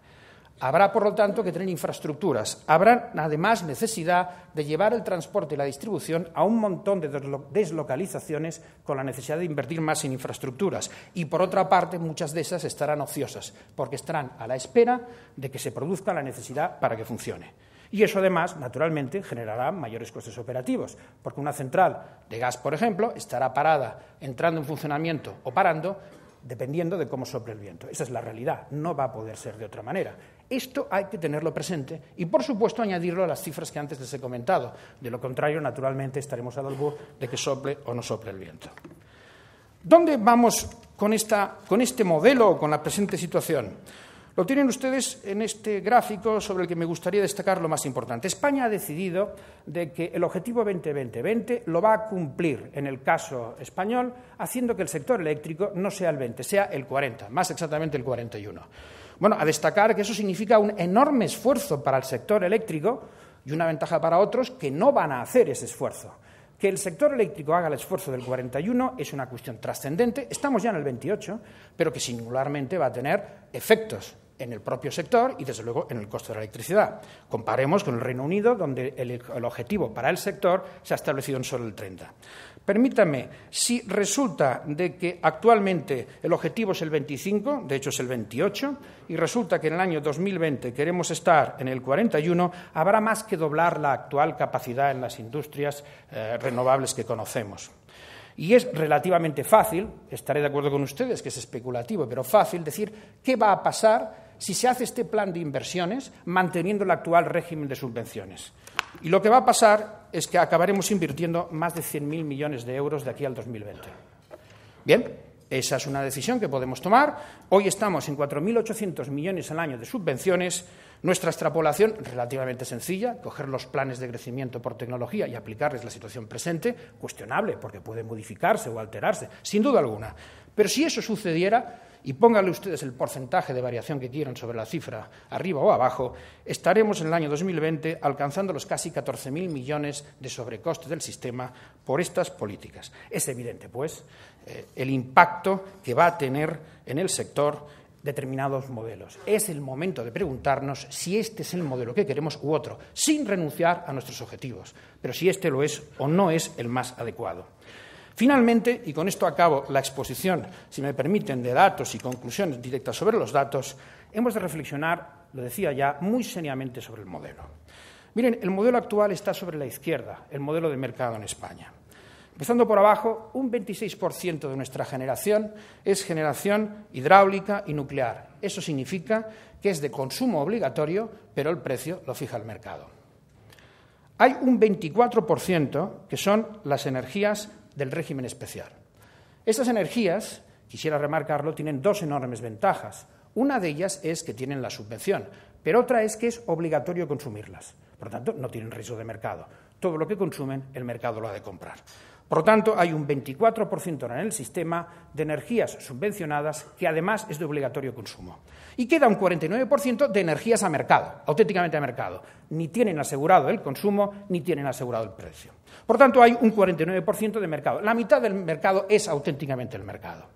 Habrá, por lo tanto, que tener infraestructuras. Habrá, además, necesidad de llevar el transporte y la distribución a un montón de deslocalizaciones con la necesidad de invertir más en infraestructuras. Y, por otra parte, muchas de esas estarán ociosas, porque estarán a la espera de que se produzca la necesidad para que funcione. Y eso, además, naturalmente, generará mayores costes operativos, porque una central de gas, por ejemplo, estará parada, entrando en funcionamiento o parando, dependiendo de cómo sople el viento. Esa es la realidad, no va a poder ser de otra manera. Esto hay que tenerlo presente y, por supuesto, añadirlo a las cifras que antes les he comentado. De lo contrario, naturalmente, estaremos al albur de que sople o no sople el viento. ¿Dónde vamos con este modelo o con la presente situación? Lo tienen ustedes en este gráfico sobre el que me gustaría destacar lo más importante. España ha decidido de que el objetivo 20-20-20 lo va a cumplir, en el caso español, haciendo que el sector eléctrico no sea el 20, sea el 40, más exactamente el 41. Bueno, a destacar que eso significa un enorme esfuerzo para el sector eléctrico y una ventaja para otros que no van a hacer ese esfuerzo. Que el sector eléctrico haga el esfuerzo del 41 es una cuestión trascendente. Estamos ya en el 28, pero que singularmente va a tener efectos en el propio sector y, desde luego, en el costo de la electricidad. Comparemos con el Reino Unido, donde el objetivo para el sector se ha establecido en solo el 30. Permítanme, si resulta de que actualmente el objetivo es el 25, de hecho es el 28, y resulta que en el año 2020 queremos estar en el 41, habrá más que doblar la actual capacidad en las industrias renovables que conocemos. Y es relativamente fácil, estaré de acuerdo con ustedes que es especulativo, pero fácil decir qué va a pasar si se hace este plan de inversiones manteniendo el actual régimen de subvenciones. Y lo que va a pasar es que acabaremos invirtiendo más de 100.000 millones de euros de aquí al 2020. Bien, esa es una decisión que podemos tomar. Hoy estamos en 4.800 millones al año de subvenciones. Nuestra extrapolación, relativamente sencilla, coger los planes de crecimiento por tecnología y aplicarles la situación presente, cuestionable, porque puede modificarse o alterarse, sin duda alguna. Pero si eso sucediera, y pónganle ustedes el porcentaje de variación que quieran sobre la cifra, arriba o abajo, estaremos en el año 2020 alcanzando los casi 14.000 millones de sobrecoste del sistema por estas políticas. Es evidente, pues, el impacto que va a tener en el sector determinados modelos. Es el momento de preguntarnos si este es el modelo que queremos u otro, sin renunciar a nuestros objetivos, pero si este lo es o no es el más adecuado. Finalmente, y con esto acabo la exposición, si me permiten, de datos y conclusiones directas sobre los datos, hemos de reflexionar, lo decía ya, muy seriamente sobre el modelo. Miren, el modelo actual está sobre la izquierda, el modelo de mercado en España. Empezando por abajo, un 26% de nuestra generación es generación hidráulica y nuclear. Eso significa que es de consumo obligatorio, pero el precio lo fija el mercado. Hay un 24% que son las energías del régimen especial. Estas energías, quisiera remarcarlo, tienen dos enormes ventajas. Una de ellas es que tienen la subvención, pero otra es que es obligatorio consumirlas. Por lo tanto, no tienen riesgo de mercado. Todo lo que consumen, el mercado lo ha de comprar. Por lo tanto, hay un 24% en el sistema de energías subvencionadas que además es de obligatorio consumo. Y queda un 49% de energías a mercado, auténticamente a mercado. Ni tienen asegurado el consumo, ni tienen asegurado el precio. Por tanto, hay un 49% de mercado. La mitad del mercado es auténticamente el mercado.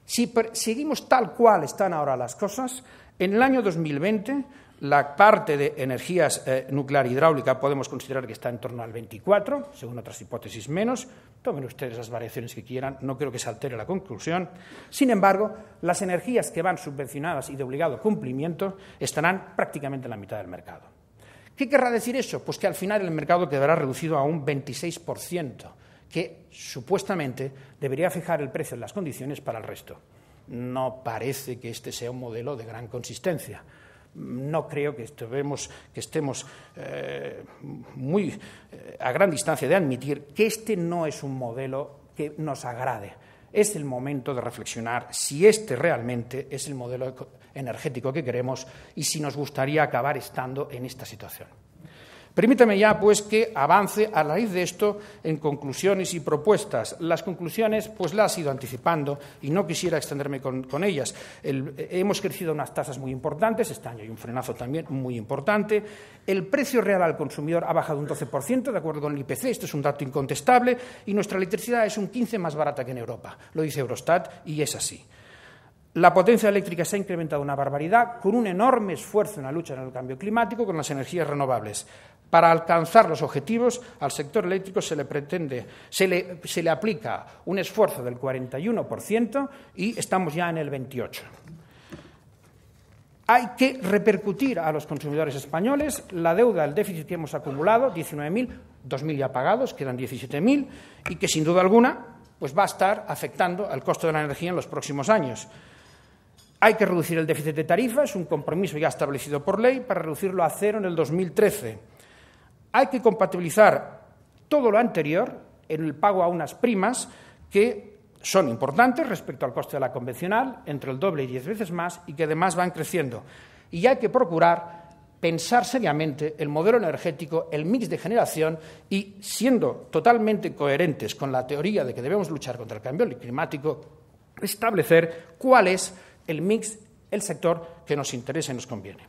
Si seguimos tal cual están ahora las cosas, en el año 2020 la parte de energías nuclear e hidráulica podemos considerar que está en torno al 24, según otras hipótesis menos. Tomen ustedes las variaciones que quieran, no creo que se altere la conclusión. Sin embargo, las energías que van subvencionadas y de obligado cumplimiento estarán prácticamente en la mitad del mercado. ¿Qué querrá decir eso? Pues que al final el mercado quedará reducido a un 26%, que supuestamente debería fijar el precio en las condiciones para el resto. No parece que este sea un modelo de gran consistencia. No creo que estemos muy a gran distancia de admitir que este no es un modelo que nos agrade. Es el momento de reflexionar si este realmente es el modelo energético que queremos y si nos gustaría acabar estando en esta situación. Permítame ya, pues, que avance a raíz de esto en conclusiones y propuestas. Las conclusiones, pues, las he ido anticipando y no quisiera extenderme con ellas. Hemos crecido unas tasas muy importantes, este año hay un frenazo también muy importante. El precio real al consumidor ha bajado un 12%, de acuerdo con el IPC, esto es un dato incontestable, y nuestra electricidad es un 15% más barata que en Europa, lo dice Eurostat, y es así. La potencia eléctrica se ha incrementado una barbaridad, con un enorme esfuerzo en la lucha contra el cambio climático con las energías renovables. Para alcanzar los objetivos, al sector eléctrico se le aplica un esfuerzo del 41% y estamos ya en el 28%. Hay que repercutir a los consumidores españoles la deuda, el déficit que hemos acumulado, 19.000, 2.000 ya pagados, quedan 17.000, y que sin duda alguna pues va a estar afectando al costo de la energía en los próximos años. Hay que reducir el déficit de tarifas, un compromiso ya establecido por ley, para reducirlo a 0 en el 2013. Hay que compatibilizar todo lo anterior en el pago a unas primas que son importantes respecto al coste de la convencional, entre el doble y 10 veces más, y que además van creciendo. Y hay que procurar pensar seriamente el modelo energético, el mix de generación y, siendo totalmente coherentes con la teoría de que debemos luchar contra el cambio climático, establecer cuál es el mix, el sector que nos interesa y nos conviene.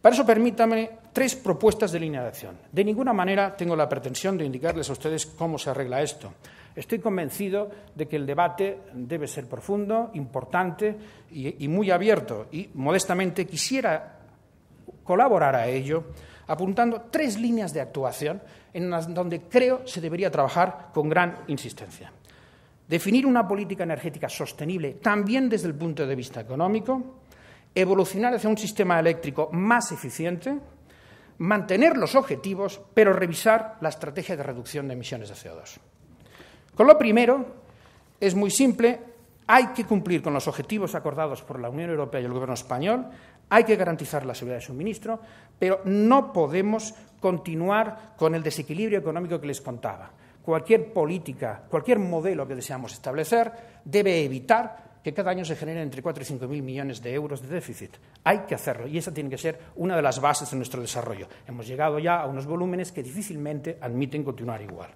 Para eso, permítanme 3 propuestas de línea de acción. De ninguna manera tengo la pretensión de indicarles a ustedes cómo se arregla esto. Estoy convencido de que el debate debe ser profundo, importante y muy abierto. Y, modestamente, quisiera colaborar a ello apuntando 3 líneas de actuación en las donde creo se debería trabajar con gran insistencia. Definir una política energética sostenible también desde el punto de vista económico, evolucionar hacia un sistema eléctrico más eficiente, mantener los objetivos, pero revisar la estrategia de reducción de emisiones de CO2. Con lo primero, es muy simple, hay que cumplir con los objetivos acordados por la Unión Europea y el Gobierno español, hay que garantizar la seguridad de suministro, pero no podemos continuar con el desequilibrio económico que les contaba. Cualquier política, cualquier modelo que deseamos establecer debe evitar que cada año se generen entre 4 y 5.000 millones de euros de déficit. Hay que hacerlo y esa tiene que ser una de las bases de nuestro desarrollo. Hemos llegado ya a unos volúmenes que difícilmente admiten continuar igual.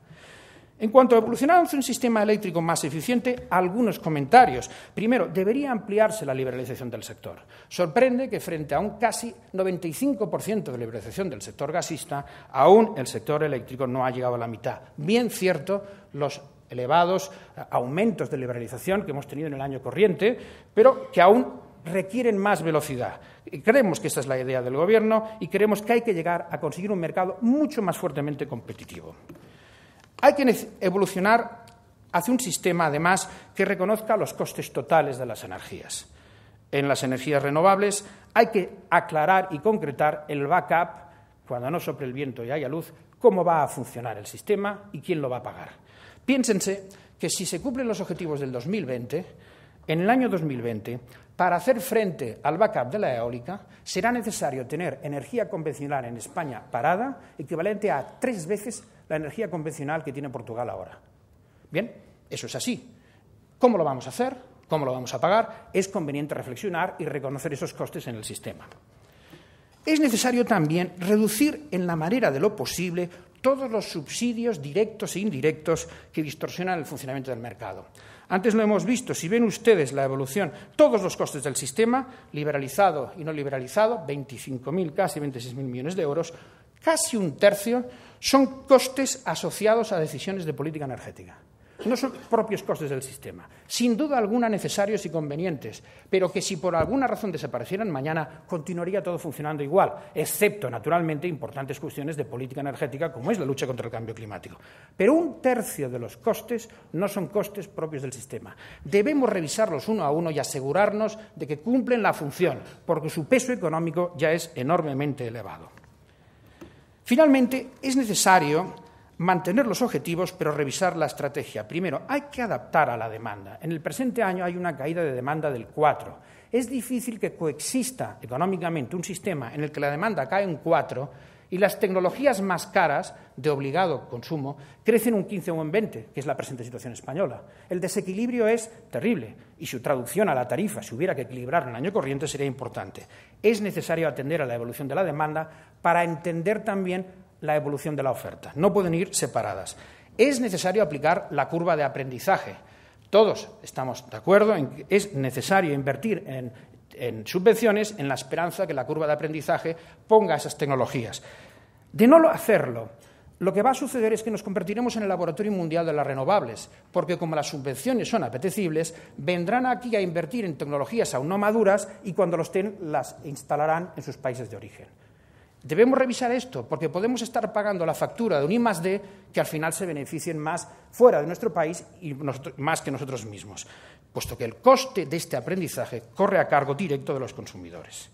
En cuanto a evolucionar hacia un sistema eléctrico más eficiente, algunos comentarios. Primero, debería ampliarse la liberalización del sector. Sorprende que frente a un casi 95% de liberalización del sector gasista, aún el sector eléctrico no ha llegado a la mitad. Bien cierto, los elevados aumentos de liberalización que hemos tenido en el año corriente, pero que aún requieren más velocidad. Creemos que esta es la idea del Gobierno y creemos que hay que llegar a conseguir un mercado mucho más fuertemente competitivo. Hay que evolucionar hacia un sistema, además, que reconozca los costes totales de las energías. En las energías renovables hay que aclarar y concretar el backup, cuando no sople el viento y haya luz, cómo va a funcionar el sistema y quién lo va a pagar. Piénsense que si se cumplen los objetivos del 2020, en el año 2020, para hacer frente al backup de la eólica, será necesario tener energía convencional en España parada, equivalente a 3 veces la energía convencional que tiene Portugal ahora. Bien, eso es así. ¿Cómo lo vamos a hacer? ¿Cómo lo vamos a pagar? Es conveniente reflexionar y reconocer esos costes en el sistema. Es necesario también reducir en la manera de lo posible todos los subsidios directos e indirectos que distorsionan el funcionamiento del mercado. Antes lo hemos visto, si ven ustedes la evolución, todos los costes del sistema, liberalizado y no liberalizado, 25.000, casi 26.000 millones de euros, casi un tercio son costes asociados a decisiones de política energética. No son propios costes del sistema, sin duda alguna necesarios y convenientes, pero que si por alguna razón desaparecieran mañana continuaría todo funcionando igual, excepto, naturalmente, importantes cuestiones de política energética como es la lucha contra el cambio climático. Pero un tercio de los costes no son costes propios del sistema. Debemos revisarlos uno a uno y asegurarnos de que cumplen la función, porque su peso económico ya es enormemente elevado. Finalmente, es necesario mantener los objetivos, pero revisar la estrategia. Primero, hay que adaptar a la demanda. En el presente año hay una caída de demanda del 4%. Es difícil que coexista económicamente un sistema en el que la demanda cae un 4% y las tecnologías más caras, de obligado consumo, crecen un 15 o un 20, que es la presente situación española. El desequilibrio es terrible y su traducción a la tarifa, si hubiera que equilibrar en el año corriente, sería importante. Es necesario atender a la evolución de la demanda para entender también la evolución de la oferta. No pueden ir separadas. Es necesario aplicar la curva de aprendizaje. Todos estamos de acuerdo en que es necesario invertir en subvenciones en la esperanza que la curva de aprendizaje ponga esas tecnologías. De no hacerlo, lo que va a suceder es que nos convertiremos en el laboratorio mundial de las renovables, porque como las subvenciones son apetecibles, vendrán aquí a invertir en tecnologías aún no maduras y cuando los tengan las instalarán en sus países de origen. Debemos revisar esto, porque podemos estar pagando la factura de un I+D que al final se beneficien más fuera de nuestro país y más que nosotros mismos, puesto que el coste de este aprendizaje corre a cargo directo de los consumidores.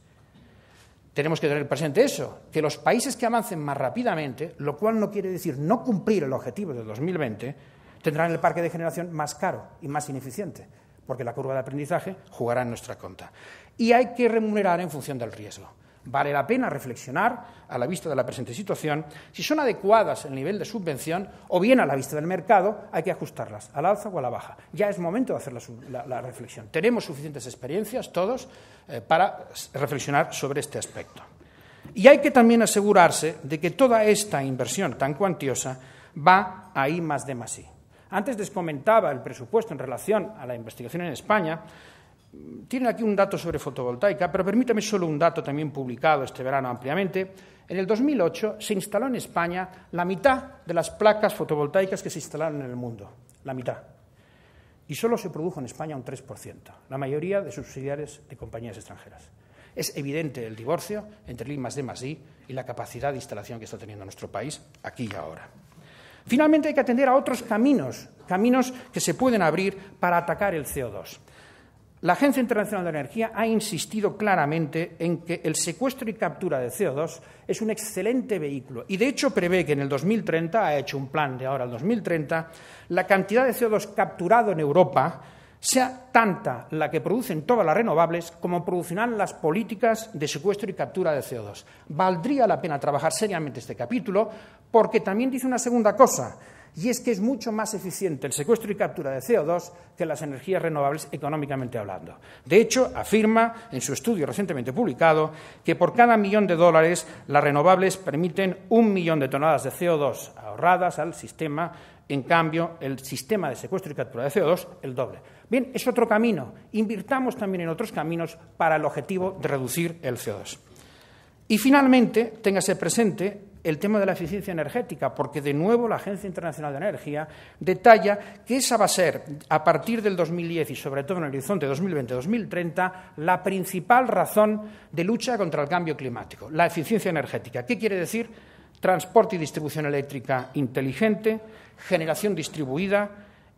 Tenemos que tener presente eso, que los países que avancen más rápidamente, lo cual no quiere decir no cumplir el objetivo de 2020, tendrán el parque de generación más caro y más ineficiente, porque la curva de aprendizaje jugará en nuestra contra. Y hay que remunerar en función del riesgo. Vale la pena reflexionar, a la vista de la presente situación, si son adecuadas el nivel de subvención o bien a la vista del mercado hay que ajustarlas al alza o a la baja. Ya es momento de hacer la reflexión. Tenemos suficientes experiencias todos para reflexionar sobre este aspecto. Y hay que también asegurarse de que toda esta inversión tan cuantiosa va a I+D+I. Antes les comentaba el presupuesto en relación a la investigación en España. Tienen aquí un dato sobre fotovoltaica, pero permítame solo un dato también publicado este verano ampliamente. En el 2008 se instaló en España la mitad de las placas fotovoltaicas que se instalaron en el mundo, la mitad. Y solo se produjo en España un 3%, la mayoría de subsidiarias de compañías extranjeras. Es evidente el divorcio entre el I+D+I y la capacidad de instalación que está teniendo nuestro país aquí y ahora. Finalmente hay que atender a otros caminos que se pueden abrir para atacar el CO2. La Agencia Internacional de la Energía ha insistido claramente en que el secuestro y captura de CO2 es un excelente vehículo y, de hecho, prevé que en el 2030, ha hecho un plan de ahora al 2030, la cantidad de CO2 capturado en Europa sea tanta la que producen todas las renovables como producirán las políticas de secuestro y captura de CO2. Valdría la pena trabajar seriamente este capítulo porque también dice una segunda cosa. y es que es mucho más eficiente el secuestro y captura de CO2 que las energías renovables económicamente hablando. De hecho, afirma en su estudio recientemente publicado que por cada $1.000.000 las renovables permiten 1 millón de toneladas de CO2 ahorradas al sistema. En cambio, el sistema de secuestro y captura de CO2, el doble. Bien, es otro camino. Invirtamos también en otros caminos para el objetivo de reducir el CO2. Y finalmente, téngase presente el tema de la eficiencia energética, porque de nuevo la Agencia Internacional de Energía detalla que esa va a ser, a partir del 2010 y sobre todo en el horizonte 2020-2030, la principal razón de lucha contra el cambio climático, la eficiencia energética. ¿Qué quiere decir? Transporte y distribución eléctrica inteligente, generación distribuida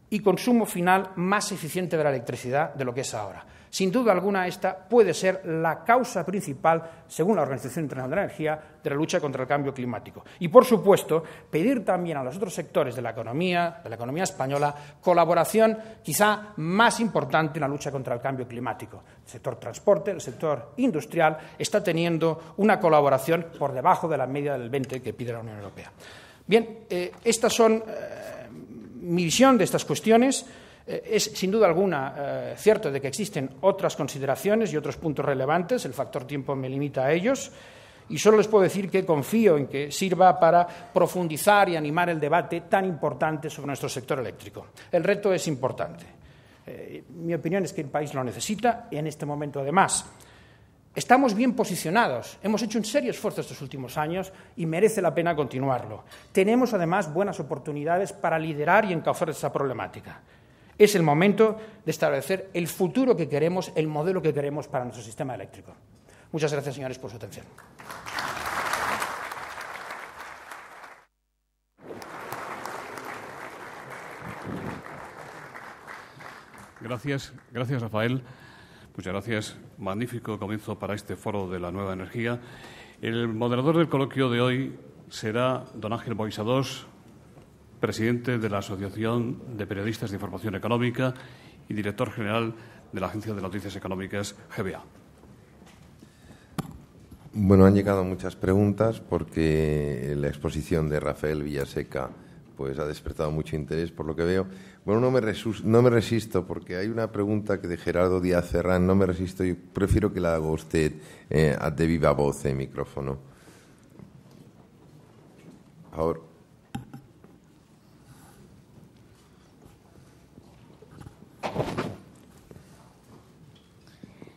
y consumo final más eficiente de la electricidad de lo que es ahora. Sin duda alguna, esta puede ser la causa principal, según la Organización Internacional de la Energía, de la lucha contra el cambio climático. Y, por supuesto, pedir también a los otros sectores de la economía española, colaboración quizá más importante en la lucha contra el cambio climático. El sector transporte, el sector industrial, está teniendo una colaboración por debajo de la media del 20% que pide la Unión Europea. Bien, estas son mi visión de estas cuestiones. Es, sin duda alguna, cierto de que existen otras consideraciones y otros puntos relevantes. El factor tiempo me limita a ellos. Y solo les puedo decir que confío en que sirva para profundizar y animar el debate tan importante sobre nuestro sector eléctrico. El reto es importante. Mi opinión es que el país lo necesita y en este momento, además, estamos bien posicionados. Hemos hecho un serio esfuerzo estos últimos años y merece la pena continuarlo. Tenemos, además, buenas oportunidades para liderar y encauzar esa problemática. Es el momento de establecer el futuro que queremos, el modelo que queremos para nuestro sistema eléctrico. Muchas gracias, señores, por su atención. Gracias, Rafael. Muchas gracias. Magnífico comienzo para este foro de la nueva energía. El moderador del coloquio de hoy será don Ángel Boixadós, presidente de la Asociación de Periodistas de Información Económica y director general de la Agencia de Noticias Económicas, GBA. Bueno, han llegado muchas preguntas porque la exposición de Rafael Villaseca pues ha despertado mucho interés, por lo que veo. Bueno, no me resisto porque hay una pregunta que de Gerardo Díaz Ferrán, no me resisto y prefiero que la haga usted de viva voz en micrófono. Ahora.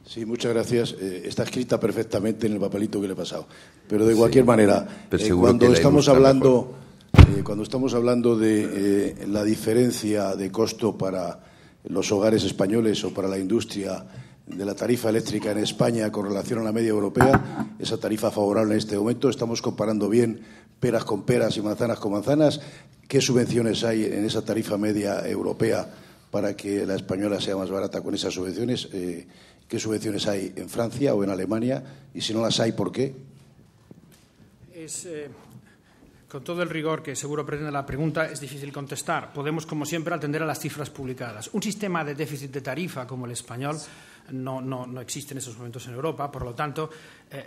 Sí, muchas gracias. Está escrita perfectamente en el papelito que le he pasado. Pero de cualquier manera, cuando estamos hablando de la diferencia de costo para los hogares españoles o para la industria de la tarifa eléctrica en España con relación a la media europea, esa tarifa favorable en este momento, estamos comparando bien peras con peras y manzanas con manzanas. ¿Qué subvenciones hay en esa tarifa media europea para que la española sea más barata con esas subvenciones? ¿Qué subvenciones hay en Francia o en Alemania? Y si no las hay, ¿por qué? Con todo el rigor que seguro pretende la pregunta, es difícil contestar. Podemos, como siempre, atender a las cifras publicadas. Un sistema de déficit de tarifa como el español no existe en esos momentos en Europa. Por lo tanto,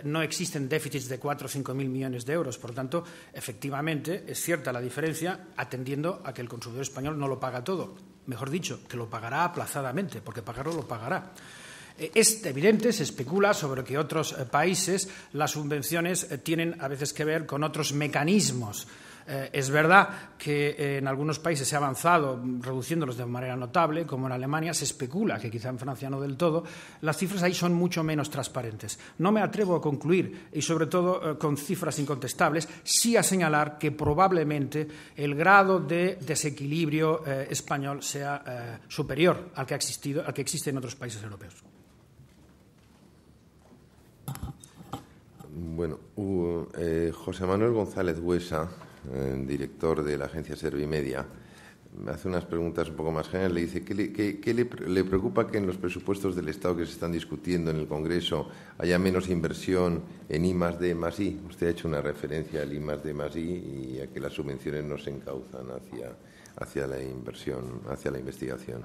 no existen déficits de 4 o 5 mil millones de euros. Por lo tanto, efectivamente, es cierta la diferencia atendiendo a que el consumidor español no lo paga todo. Mejor dicho, que lo pagará aplazadamente, porque pagarlo lo pagará. Es evidente, se especula sobre que otros países las subvenciones tienen a veces que ver con otros mecanismos. Es verdad que en algunos países se ha avanzado reduciéndolos de manera notable, como en Alemania. Se especula que quizá en Francia no del todo. Las cifras ahí son mucho menos transparentes. No me atrevo a concluir, y sobre todo con cifras incontestables, sí a señalar que probablemente el grado de desequilibrio español sea superior al que existe en otros países europeos. Bueno, José Manuel González Huesa, director de la agencia Servimedia, me hace unas preguntas un poco más generales. Le dice que le preocupa que en los presupuestos del Estado que se están discutiendo en el Congreso haya menos inversión en I+D+I. Usted ha hecho una referencia al I+D+I y a que las subvenciones no se encauzan hacia la inversión, hacia la investigación.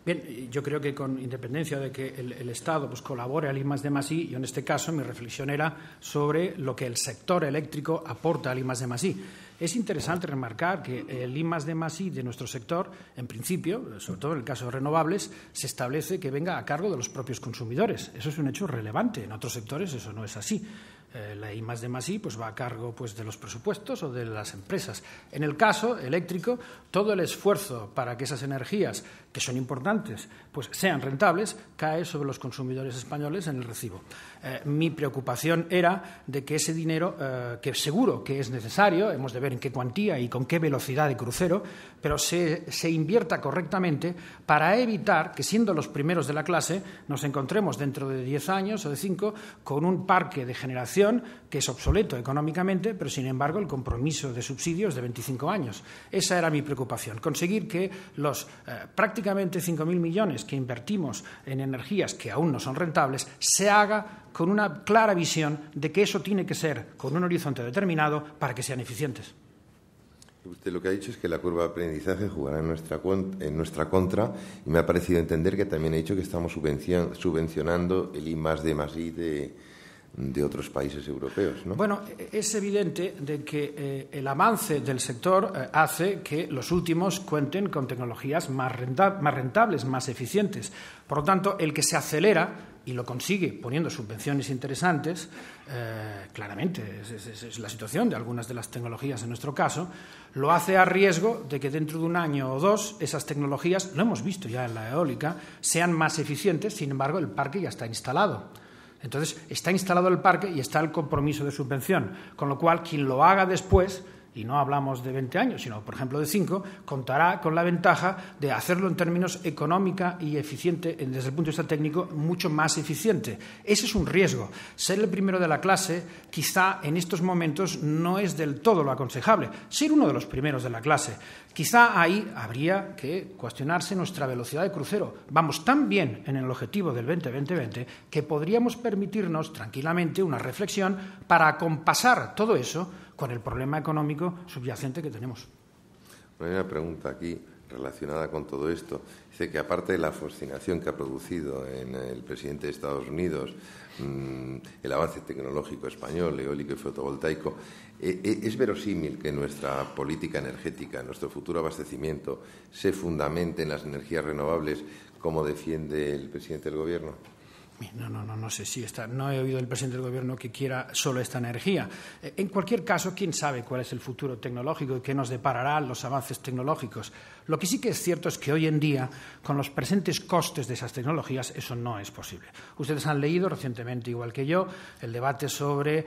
Bien, yo creo que con independencia de que el Estado colabore al I+D+I, yo en este caso mi reflexión era sobre lo que el sector eléctrico aporta al I+D+I. Es interesante remarcar que el I+D+I de nuestro sector, en principio, sobre todo en el caso de renovables, se establece que venga a cargo de los propios consumidores. Eso es un hecho relevante. En otros sectores eso no es así. La I+D+I pues va a cargo pues de los presupuestos o de las empresas. En el caso eléctrico, todo el esfuerzo para que esas energías, que son importantes, pues sean rentables, cae sobre los consumidores españoles en el recibo. Mi preocupación era de que ese dinero, que seguro que es necesario, hemos de ver en qué cuantía y con qué velocidad de crucero, pero se invierta correctamente para evitar que, siendo los primeros de la clase, nos encontremos dentro de 10 años o de 5 con un parque de generación que es obsoleto económicamente, pero sin embargo el compromiso de subsidios de 25 años. Esa era mi preocupación, conseguir que los prácticamente 5.000 millones que invertimos en energías que aún no son rentables se haga con una clara visión de que eso tiene que ser con un horizonte determinado para que sean eficientes. Usted lo que ha dicho es que la curva de aprendizaje jugará en nuestra contra, y me ha parecido entender que también ha dicho que estamos subvencionando el I+D+I de otros países europeos, ¿no? Bueno, es evidente de que el avance del sector hace que los últimos cuenten con tecnologías más rentables, más eficientes. Por lo tanto, el que se acelera y lo consigue poniendo subvenciones interesantes, claramente es la situación de algunas de las tecnologías en nuestro caso, lo hace a riesgo de que dentro de un año o dos esas tecnologías, lo hemos visto ya en la eólica, sean más eficientes. Sin embargo, el parque ya está instalado. Entonces, está instalado el parque y está el compromiso de subvención, con lo cual quien lo haga después, y no hablamos de 20 años, sino, por ejemplo, de 5, contará con la ventaja de hacerlo en términos económica y eficiente, desde el punto de vista técnico, mucho más eficiente. Ese es un riesgo. Ser el primero de la clase, quizá en estos momentos no es del todo lo aconsejable. Ser uno de los primeros de la clase. Quizá ahí habría que cuestionarse nuestra velocidad de crucero. Vamos tan bien en el objetivo del 20-20-20 que podríamos permitirnos tranquilamente una reflexión para acompasar todo eso con el problema económico subyacente que tenemos. Hay una pregunta aquí relacionada con todo esto. Dice que, aparte de la fascinación que ha producido en el presidente de Estados Unidos el avance tecnológico español, eólico y fotovoltaico, ¿es verosímil que nuestra política energética, nuestro futuro abastecimiento, se fundamente en las energías renovables, como defiende el presidente del Gobierno? No sé si no he oído del presidente del Gobierno que quiera solo esta energía. En cualquier caso, ¿quién sabe cuál es el futuro tecnológico y qué nos depararán los avances tecnológicos? Lo que sí que es cierto es que hoy en día, con los presentes costes de esas tecnologías, eso no es posible. Ustedes han leído recientemente, igual que yo, el debate sobre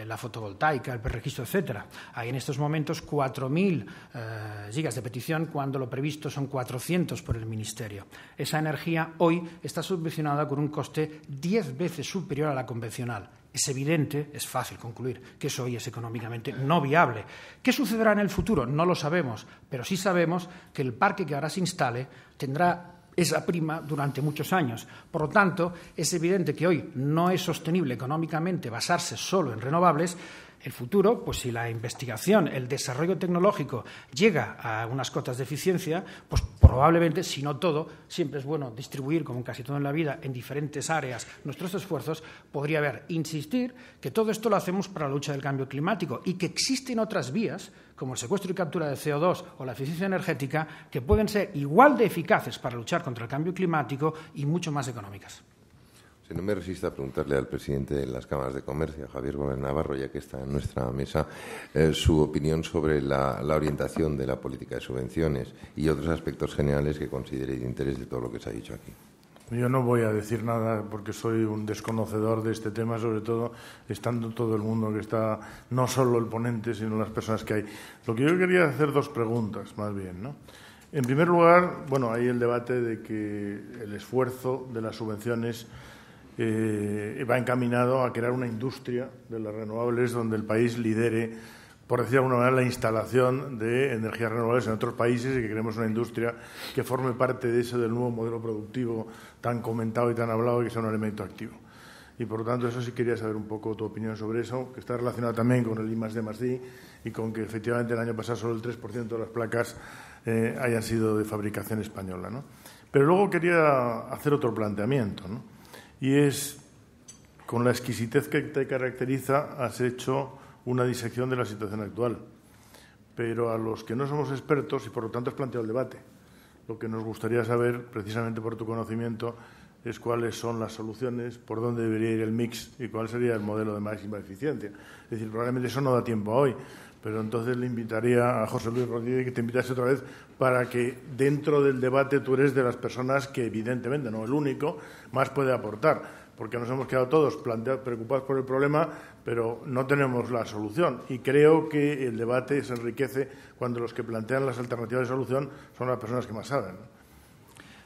la fotovoltaica, el preregistro, etcétera. Hay en estos momentos 4.000 gigas de petición, cuando lo previsto son 400 por el Ministerio. Esa energía hoy está subvencionada con un coste 10 veces superior a la convencional. Es evidente, es fácil concluir, que eso hoy es económicamente no viable. ¿Qué sucederá en el futuro? No lo sabemos, pero sí sabemos que el parque que ahora se instale tendrá esa prima durante muchos años. Por lo tanto, es evidente que hoy no es sostenible económicamente basarse solo en renovables. El futuro, pues si la investigación, el desarrollo tecnológico llega a unas cotas de eficiencia, pues probablemente, si no todo, siempre es bueno distribuir, como casi todo en la vida, en diferentes áreas nuestros esfuerzos. Podría haber, insistir, que todo esto lo hacemos para la lucha del cambio climático y que existen otras vías, como el secuestro y captura de CO2 o la eficiencia energética, que pueden ser igual de eficaces para luchar contra el cambio climático y mucho más económicas. No me resisto a preguntarle al presidente de las cámaras de comercio, Javier Gómez Navarro, ya que está en nuestra mesa, su opinión sobre la orientación de la política de subvenciones y otros aspectos generales que considere de interés de todo lo que se ha dicho aquí. Yo no voy a decir nada porque soy un desconocedor de este tema, sobre todo estando todo el mundo que está, no solo el ponente, sino las personas que hay. Lo que yo quería hacer dos preguntas, más bien, ¿no? En primer lugar, bueno, hay el debate de que el esfuerzo de las subvenciones va encaminado a crear una industria de las renovables donde el país lidere, por decir de alguna manera, la instalación de energías renovables en otros países y que creemos una industria que forme parte de ese del nuevo modelo productivo tan comentado y tan hablado, que sea un elemento activo. Y, por lo tanto, eso sí quería saber un poco tu opinión sobre eso, que está relacionado también con el I+D+I y con que, efectivamente, el año pasado solo el 3% de las placas hayan sido de fabricación española, ¿no? Pero luego quería hacer otro planteamiento, ¿no? Y es, con la exquisitez que te caracteriza, has hecho una disección de la situación actual. pero a los que no somos expertos, y por lo tanto has planteado el debate, lo que nos gustaría saber, precisamente por tu conocimiento, es cuáles son las soluciones, por dónde debería ir el mix y cuál sería el modelo de máxima eficiencia. Es decir, probablemente eso no da tiempo a hoy, pero entonces le invitaría a José Luis Rodríguez que te invitase otra vez para que dentro del debate tú eres de las personas que, evidentemente, no el único, más puede aportar, porque nos hemos quedado todos preocupados por el problema, pero no tenemos la solución. Y creo que el debate se enriquece cuando los que plantean las alternativas de solución son las personas que más saben, ¿no?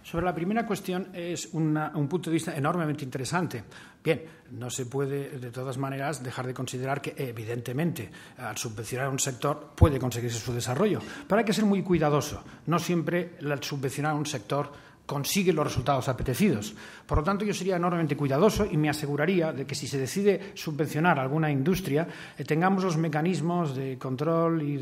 Sobre la primera cuestión es un punto de vista enormemente interesante. Bien, no se puede de todas maneras dejar de considerar que evidentemente al subvencionar un sector puede conseguirse su desarrollo, pero hay que ser muy cuidadoso. No siempre al subvencionar un sector consigue los resultados apetecidos. Por lo tanto, yo sería enormemente cuidadoso y me aseguraría de que si se decide subvencionar alguna industria, tengamos los mecanismos de control y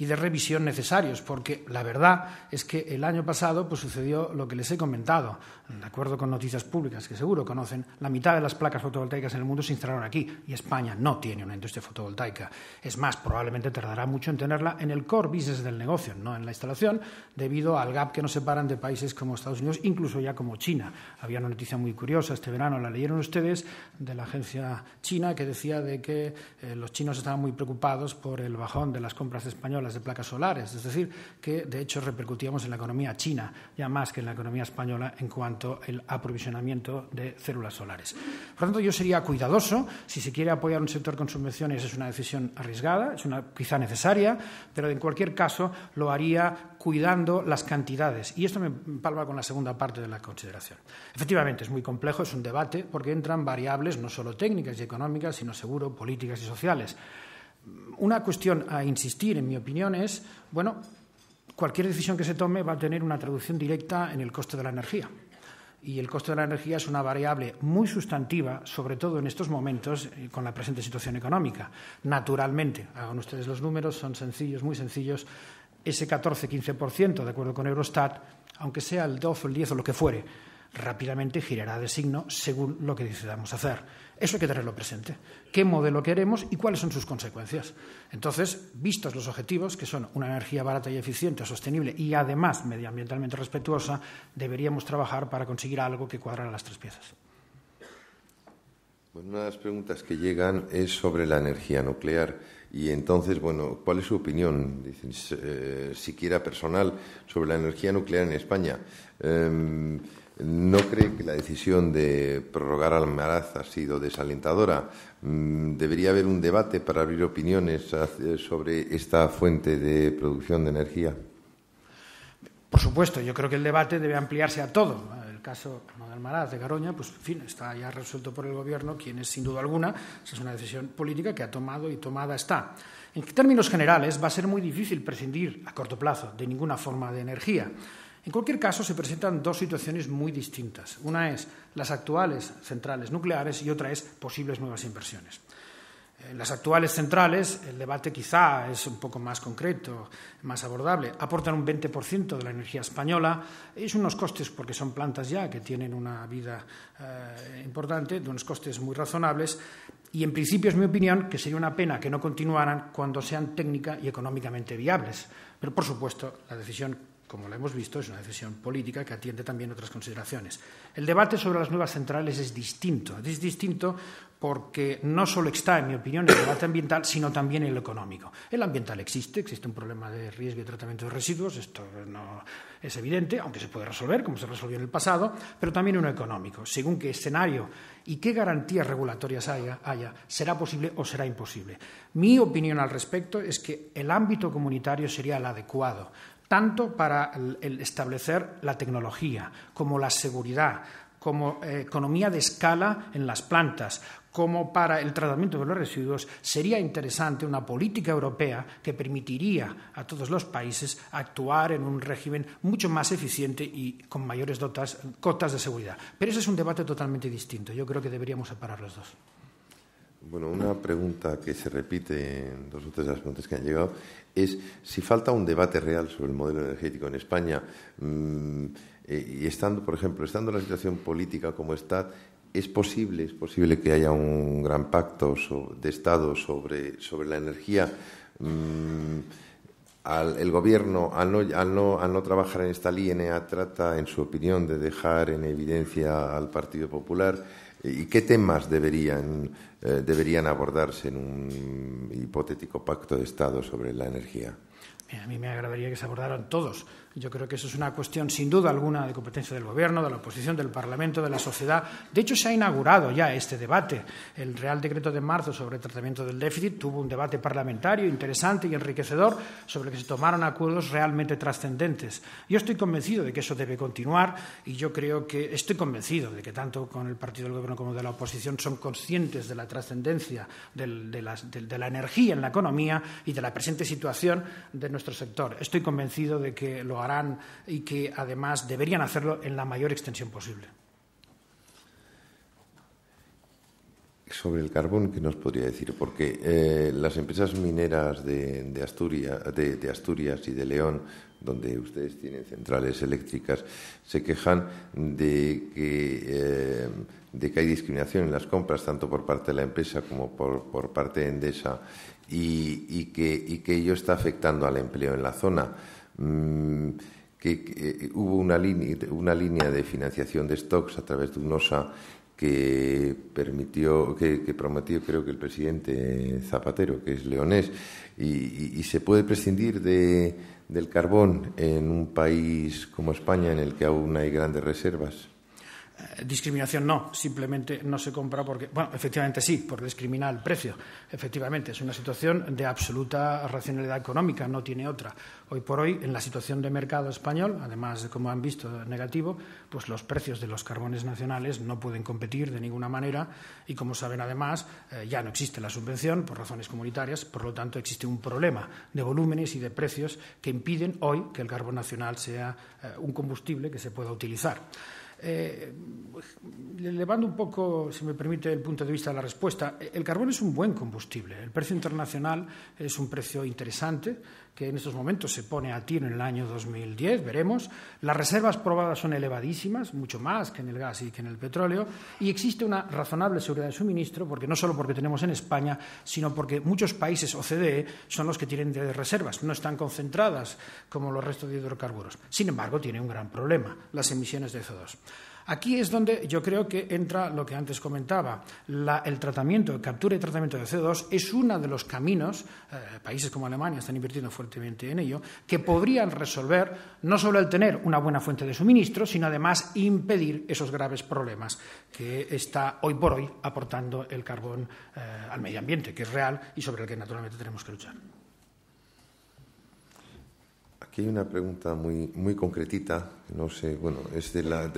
de revisión necesarios, porque la verdad es que el año pasado pues, sucedió lo que les he comentado. De acuerdo con noticias públicas que seguro conocen, la mitad de las placas fotovoltaicas en el mundo se instalaron aquí y España no tiene una industria fotovoltaica. Es más, probablemente tardará mucho en tenerla en el core business del negocio, no en la instalación, debido al gap que nos separan de países como Estados Unidos, incluso ya como China. Había una noticia muy curiosa este verano, la leyeron ustedes, de la agencia china que decía de que los chinos estaban muy preocupados por el bajón de las compras españolas de placas solares, es decir, que de hecho repercutíamos en la economía china, ya más que en la economía española en cuanto al aprovisionamiento de células solares. Por lo tanto, yo sería cuidadoso. Si se quiere apoyar un sector con subvenciones es una decisión arriesgada, es una quizá necesaria, pero en cualquier caso lo haría cuidando las cantidades. Y esto me empalma con la segunda parte de la consideración. Efectivamente, es muy complejo, es un debate, porque entran variables no solo técnicas y económicas, sino seguro políticas y sociales. Una cuestión a insistir, en mi opinión, es, bueno, cualquier decisión que se tome va a tener una traducción directa en el coste de la energía. Y el coste de la energía es una variable muy sustantiva, sobre todo en estos momentos, con la presente situación económica. Naturalmente, hagan ustedes los números, son sencillos, muy sencillos. Ese 14-15%, de acuerdo con Eurostat, aunque sea el 12 o el 10 o lo que fuere, rápidamente girará de signo según lo que decidamos hacer. Eso hay que tenerlo presente. ¿Qué modelo queremos y cuáles son sus consecuencias? Entonces, vistos los objetivos, que son una energía barata y eficiente, sostenible y además medioambientalmente respetuosa, deberíamos trabajar para conseguir algo que cuadrara las tres piezas. Bueno, una de las preguntas que llegan es sobre la energía nuclear. Y entonces, bueno, ¿cuál es su opinión, dicen, siquiera personal, sobre la energía nuclear en España? ¿No cree que la decisión de prorrogar Almaraz ha sido desalentadora? ¿Debería haber un debate para abrir opiniones sobre esta fuente de producción de energía? Por supuesto, yo creo que el debate debe ampliarse a todo. El caso de Almaraz, de Garoña, pues, en fin, está ya resuelto por el Gobierno, quien es, sin duda alguna, es una decisión política que ha tomado y tomada está. En términos generales, va a ser muy difícil prescindir a corto plazo de ninguna forma de energía. En cualquier caso, se presentan dos situaciones muy distintas. Una es las actuales centrales nucleares y otra es posibles nuevas inversiones. En las actuales centrales, el debate quizá es un poco más concreto, más abordable. Aportan un 20% de la energía española. Es unos costes, porque son plantas ya que tienen una vida importante, de unos costes muy razonables. Y en principio es mi opinión que sería una pena que no continuaran cuando sean técnica y económicamente viables. Pero, por supuesto, la decisión, como la hemos visto, es una decisión política que atiende también otras consideraciones. El debate sobre las nuevas centrales es distinto. Es distinto porque no solo está, en mi opinión, el debate ambiental, sino también el económico. El ambiental existe un problema de riesgo y tratamiento de residuos, esto no es evidente, aunque se puede resolver, como se resolvió en el pasado, pero también uno económico. Según qué escenario y qué garantías regulatorias haya, será posible o será imposible. Mi opinión al respecto es que el ámbito comunitario sería el adecuado, tanto para el establecer la tecnología, como la seguridad, como economía de escala en las plantas, como para el tratamiento de los residuos. Sería interesante una política europea que permitiría a todos los países actuar en un régimen mucho más eficiente y con mayores cotas de seguridad. Pero ese es un debate totalmente distinto. Yo creo que deberíamos separar los dos. Bueno, una pregunta que se repite en dos o tres de las preguntas que han llegado es si falta un debate real sobre el modelo energético en España y estando, por ejemplo, estando la situación política como está, ¿es posible que haya un gran pacto de Estado sobre la energía el Gobierno, al no trabajar en esta línea, trata, en su opinión, de dejar en evidencia al Partido Popular? ¿Y qué temas deberían abordarse en un hipotético pacto de Estado sobre la energía? A mí me agradaría que se abordaran todos. Yo creo que eso es una cuestión, sin duda alguna, de competencia del Gobierno, de la oposición, del Parlamento, de la sociedad. De hecho, se ha inaugurado ya este debate. El Real Decreto de marzo sobre el tratamiento del déficit tuvo un debate parlamentario interesante y enriquecedor sobre el que se tomaron acuerdos realmente trascendentes. Yo estoy convencido de que eso debe continuar y yo creo que estoy convencido de que tanto con el partido del Gobierno como de la oposición son conscientes de la trascendencia de la energía en la economía y de la presente situación de nuestro sector. Estoy convencido de que lo harán y que, además, deberían hacerlo en la mayor extensión posible. Sobre el carbón, ¿qué nos podría decir? Porque las empresas mineras de Asturias y de León, donde ustedes tienen centrales eléctricas, se quejan de que hay discriminación en las compras, tanto por parte de la empresa como por parte de Endesa, y que ello está afectando al empleo en la zona. Que hubo una línea de financiación de stocks a través de UNOSA que prometió, creo que el presidente Zapatero, que es leonés, y se puede prescindir del carbón en un país como España, en el que aún hay grandes reservas. Discriminación no, simplemente no se compra porque, bueno, efectivamente sí, porque discrimina el precio. Efectivamente, es una situación de absoluta racionalidad económica, no tiene otra. Hoy por hoy, en la situación de mercado español, además de, como han visto, negativo, pues los precios de los carbones nacionales no pueden competir de ninguna manera y, como saben, además, ya no existe la subvención por razones comunitarias, por lo tanto, existe un problema de volúmenes y de precios que impiden hoy que el carbón nacional sea un combustible que se pueda utilizar. Elevando un poco, si me permite, el punto de vista de la respuesta, el carbón es un buen combustible. El precio internacional es un precio interesante que en estos momentos se pone a tiro en el año 2010, veremos. Las reservas probadas son elevadísimas, mucho más que en el gas y que en el petróleo, y existe una razonable seguridad de suministro, porque no solo porque tenemos en España, sino porque muchos países OCDE son los que tienen de reservas, no están concentradas como los restos de hidrocarburos. Sin embargo, tiene un gran problema, las emisiones de CO2. Aquí es donde yo creo que entra lo que antes comentaba. El tratamiento, el captura y tratamiento de CO2 es uno de los caminos, países como Alemania están invirtiendo fuertemente en ello, que podrían resolver no solo el tener una buena fuente de suministro, sino además impedir esos graves problemas que está hoy por hoy aportando el carbón al medio ambiente, que es real y sobre el que naturalmente tenemos que luchar. Aquí hay una pregunta muy concretita, no sé, bueno, es la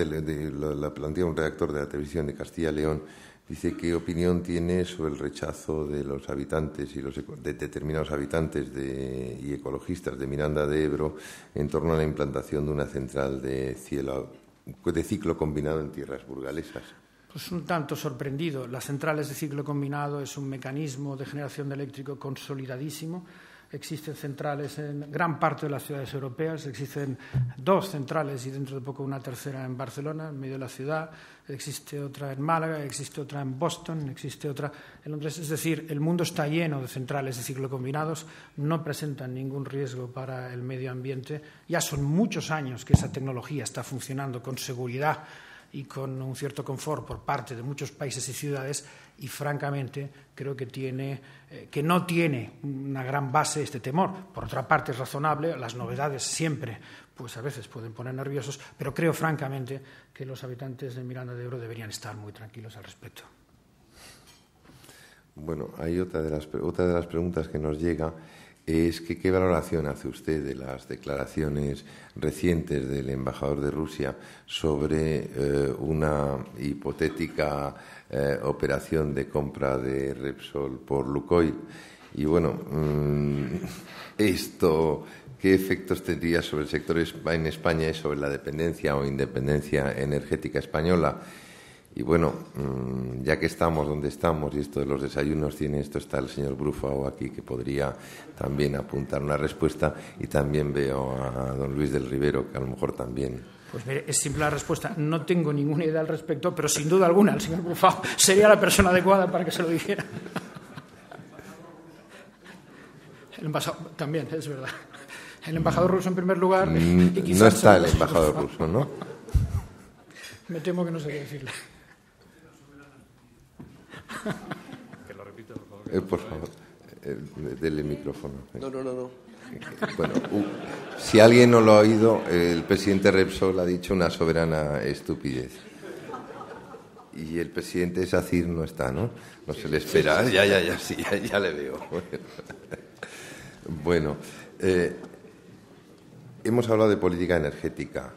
plantea un redactor de la televisión de Castilla y León. Dice qué opinión tiene sobre el rechazo de los habitantes y de determinados habitantes y ecologistas de Miranda de Ebro en torno a la implantación de una central de ciclo combinado en tierras burgalesas. Pues un tanto sorprendido. Las centrales de ciclo combinado es un mecanismo de generación de eléctrico consolidadísimo. Existen centrales en gran parte de las ciudades europeas, existen 2 centrales y dentro de poco una tercera en Barcelona, en medio de la ciudad, existe otra en Málaga, existe otra en Boston, existe otra en Londres. Es decir, el mundo está lleno de centrales de ciclo combinados, no presentan ningún riesgo para el medio ambiente. Ya son muchos años que esa tecnología está funcionando con seguridad y con un cierto confort por parte de muchos países y ciudades, y francamente creo que no tiene una gran base este temor. Por otra parte, es razonable, las novedades siempre pues a veces pueden poner nerviosos, pero creo francamente que los habitantes de Miranda de Ebro deberían estar muy tranquilos al respecto. Bueno, hay otra de las preguntas que nos llega, es que qué valoración hace usted de las declaraciones recientes del embajador de Rusia sobre una hipotética operación de compra de Repsol por Lukoil. Y bueno, esto, ¿qué efectos tendría sobre el sector en España y sobre la dependencia o independencia energética española? Y bueno, ya que estamos donde estamos y esto de los desayunos está el señor Brufau aquí, que podría también apuntar una respuesta, y también veo a don Luis del Rivero, que a lo mejor también. Pues mire, es simple la respuesta. No tengo ninguna idea al respecto, pero sin duda alguna el señor Brufau sería la persona adecuada para que se lo dijera. El embajador también, es verdad. El embajador ruso en primer lugar. Y quizás no está el embajador ruso, ¿no? Me temo que no sé qué decirle. Que lo repita, por favor. Por favor, denle el micrófono. No. Bueno, si alguien no lo ha oído, el presidente Repsol ha dicho una soberana estupidez. Y el presidente Sacyr no está, ¿no? No se le espera. Ya le veo. Bueno, hemos hablado de política energética.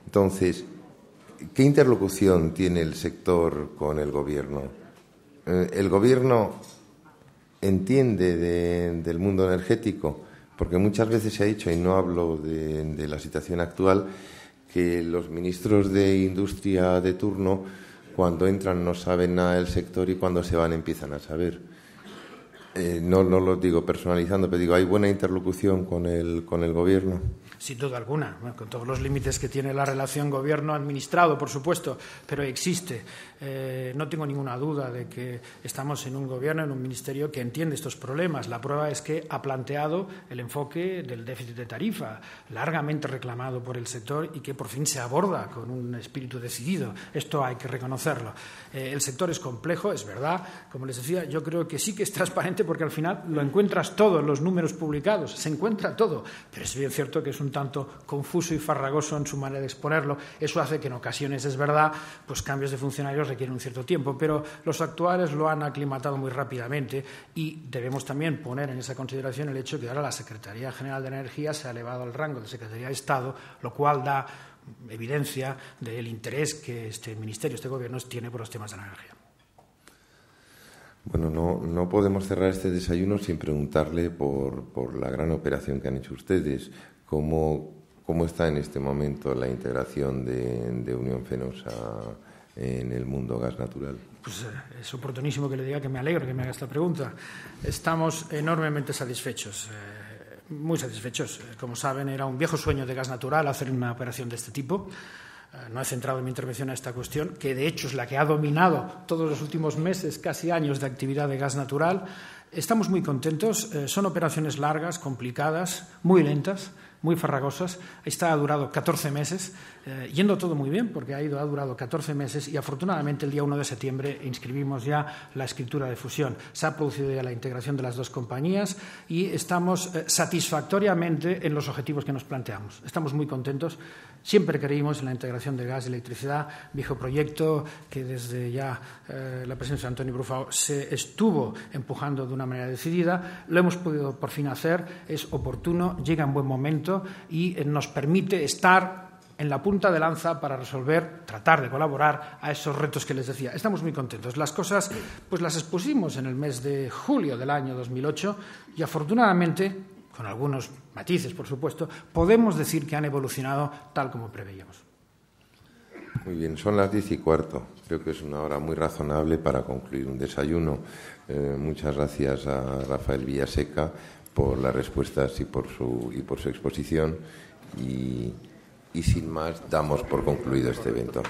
Entonces, ¿qué interlocución tiene el sector con el Gobierno? ¿El Gobierno entiende del mundo energético? Porque muchas veces se ha dicho, y no hablo de la situación actual, que los ministros de Industria de turno, cuando entran no saben nada del sector y cuando se van empiezan a saber. No lo digo personalizando, pero digo, ¿hay buena interlocución con el Gobierno? Sin duda alguna, con todos los límites que tiene la relación gobierno-administrado, por supuesto, pero existe. No tengo ninguna duda de que estamos en un gobierno, en un ministerio que entiende estos problemas. La prueba es que ha planteado el enfoque del déficit de tarifa, largamente reclamado por el sector y que por fin se aborda con un espíritu decidido. Esto hay que reconocerlo. El sector es complejo, es verdad. Como les decía, yo creo que sí que es transparente porque al final lo encuentras todo en los números publicados, se encuentra todo, pero es bien cierto que es un tanto confuso y farragoso en su manera de exponerlo. Eso hace que en ocasiones, es verdad, pues cambios de funcionarios requieren un cierto tiempo, pero los actuales lo han aclimatado muy rápidamente y debemos también poner en esa consideración el hecho que ahora la Secretaría General de Energía se ha elevado al rango de Secretaría de Estado, lo cual da evidencia del interés que este ministerio, este gobierno tiene por los temas de la energía. Bueno, no podemos cerrar este desayuno sin preguntarle por la gran operación que han hecho ustedes. ¿Cómo está en este momento la integración de Unión Fenosa en el mundo gas natural? Pues es oportunísimo que le diga que me alegro que me haga esta pregunta. Estamos enormemente satisfechos, muy satisfechos. Como saben, era un viejo sueño de Gas Natural hacer una operación de este tipo. No he centrado mi intervención en esta cuestión, que de hecho es la que ha dominado todos los últimos meses, casi años de actividad de gas natural. Estamos muy contentos. Son operaciones largas, complicadas, muy lentas, muy farragosas. Esta ha durado 14 meses, yendo todo muy bien, porque ha durado 14 meses y afortunadamente el día 1 de septiembre inscribimos ya la escritura de fusión. Se ha producido ya la integración de las dos compañías y estamos satisfactoriamente en los objetivos que nos planteamos. Estamos muy contentos. Siempre creímos en la integración de gas y electricidad, viejo proyecto que desde ya la presidencia de Antonio Brufao se estuvo empujando de una manera decidida. Lo hemos podido por fin hacer, es oportuno, llega en buen momento y nos permite estar en la punta de lanza para tratar de colaborar a esos retos que les decía. Estamos muy contentos. Las cosas pues las expusimos en el mes de julio del año 2008 y afortunadamente, con algunos matices, por supuesto, podemos decir que han evolucionado tal como preveíamos. Muy bien, son las 10:15. Creo que es una hora muy razonable para concluir un desayuno. Muchas gracias a Rafael Villaseca por las respuestas y por su exposición. Y sin más, damos por concluido este evento.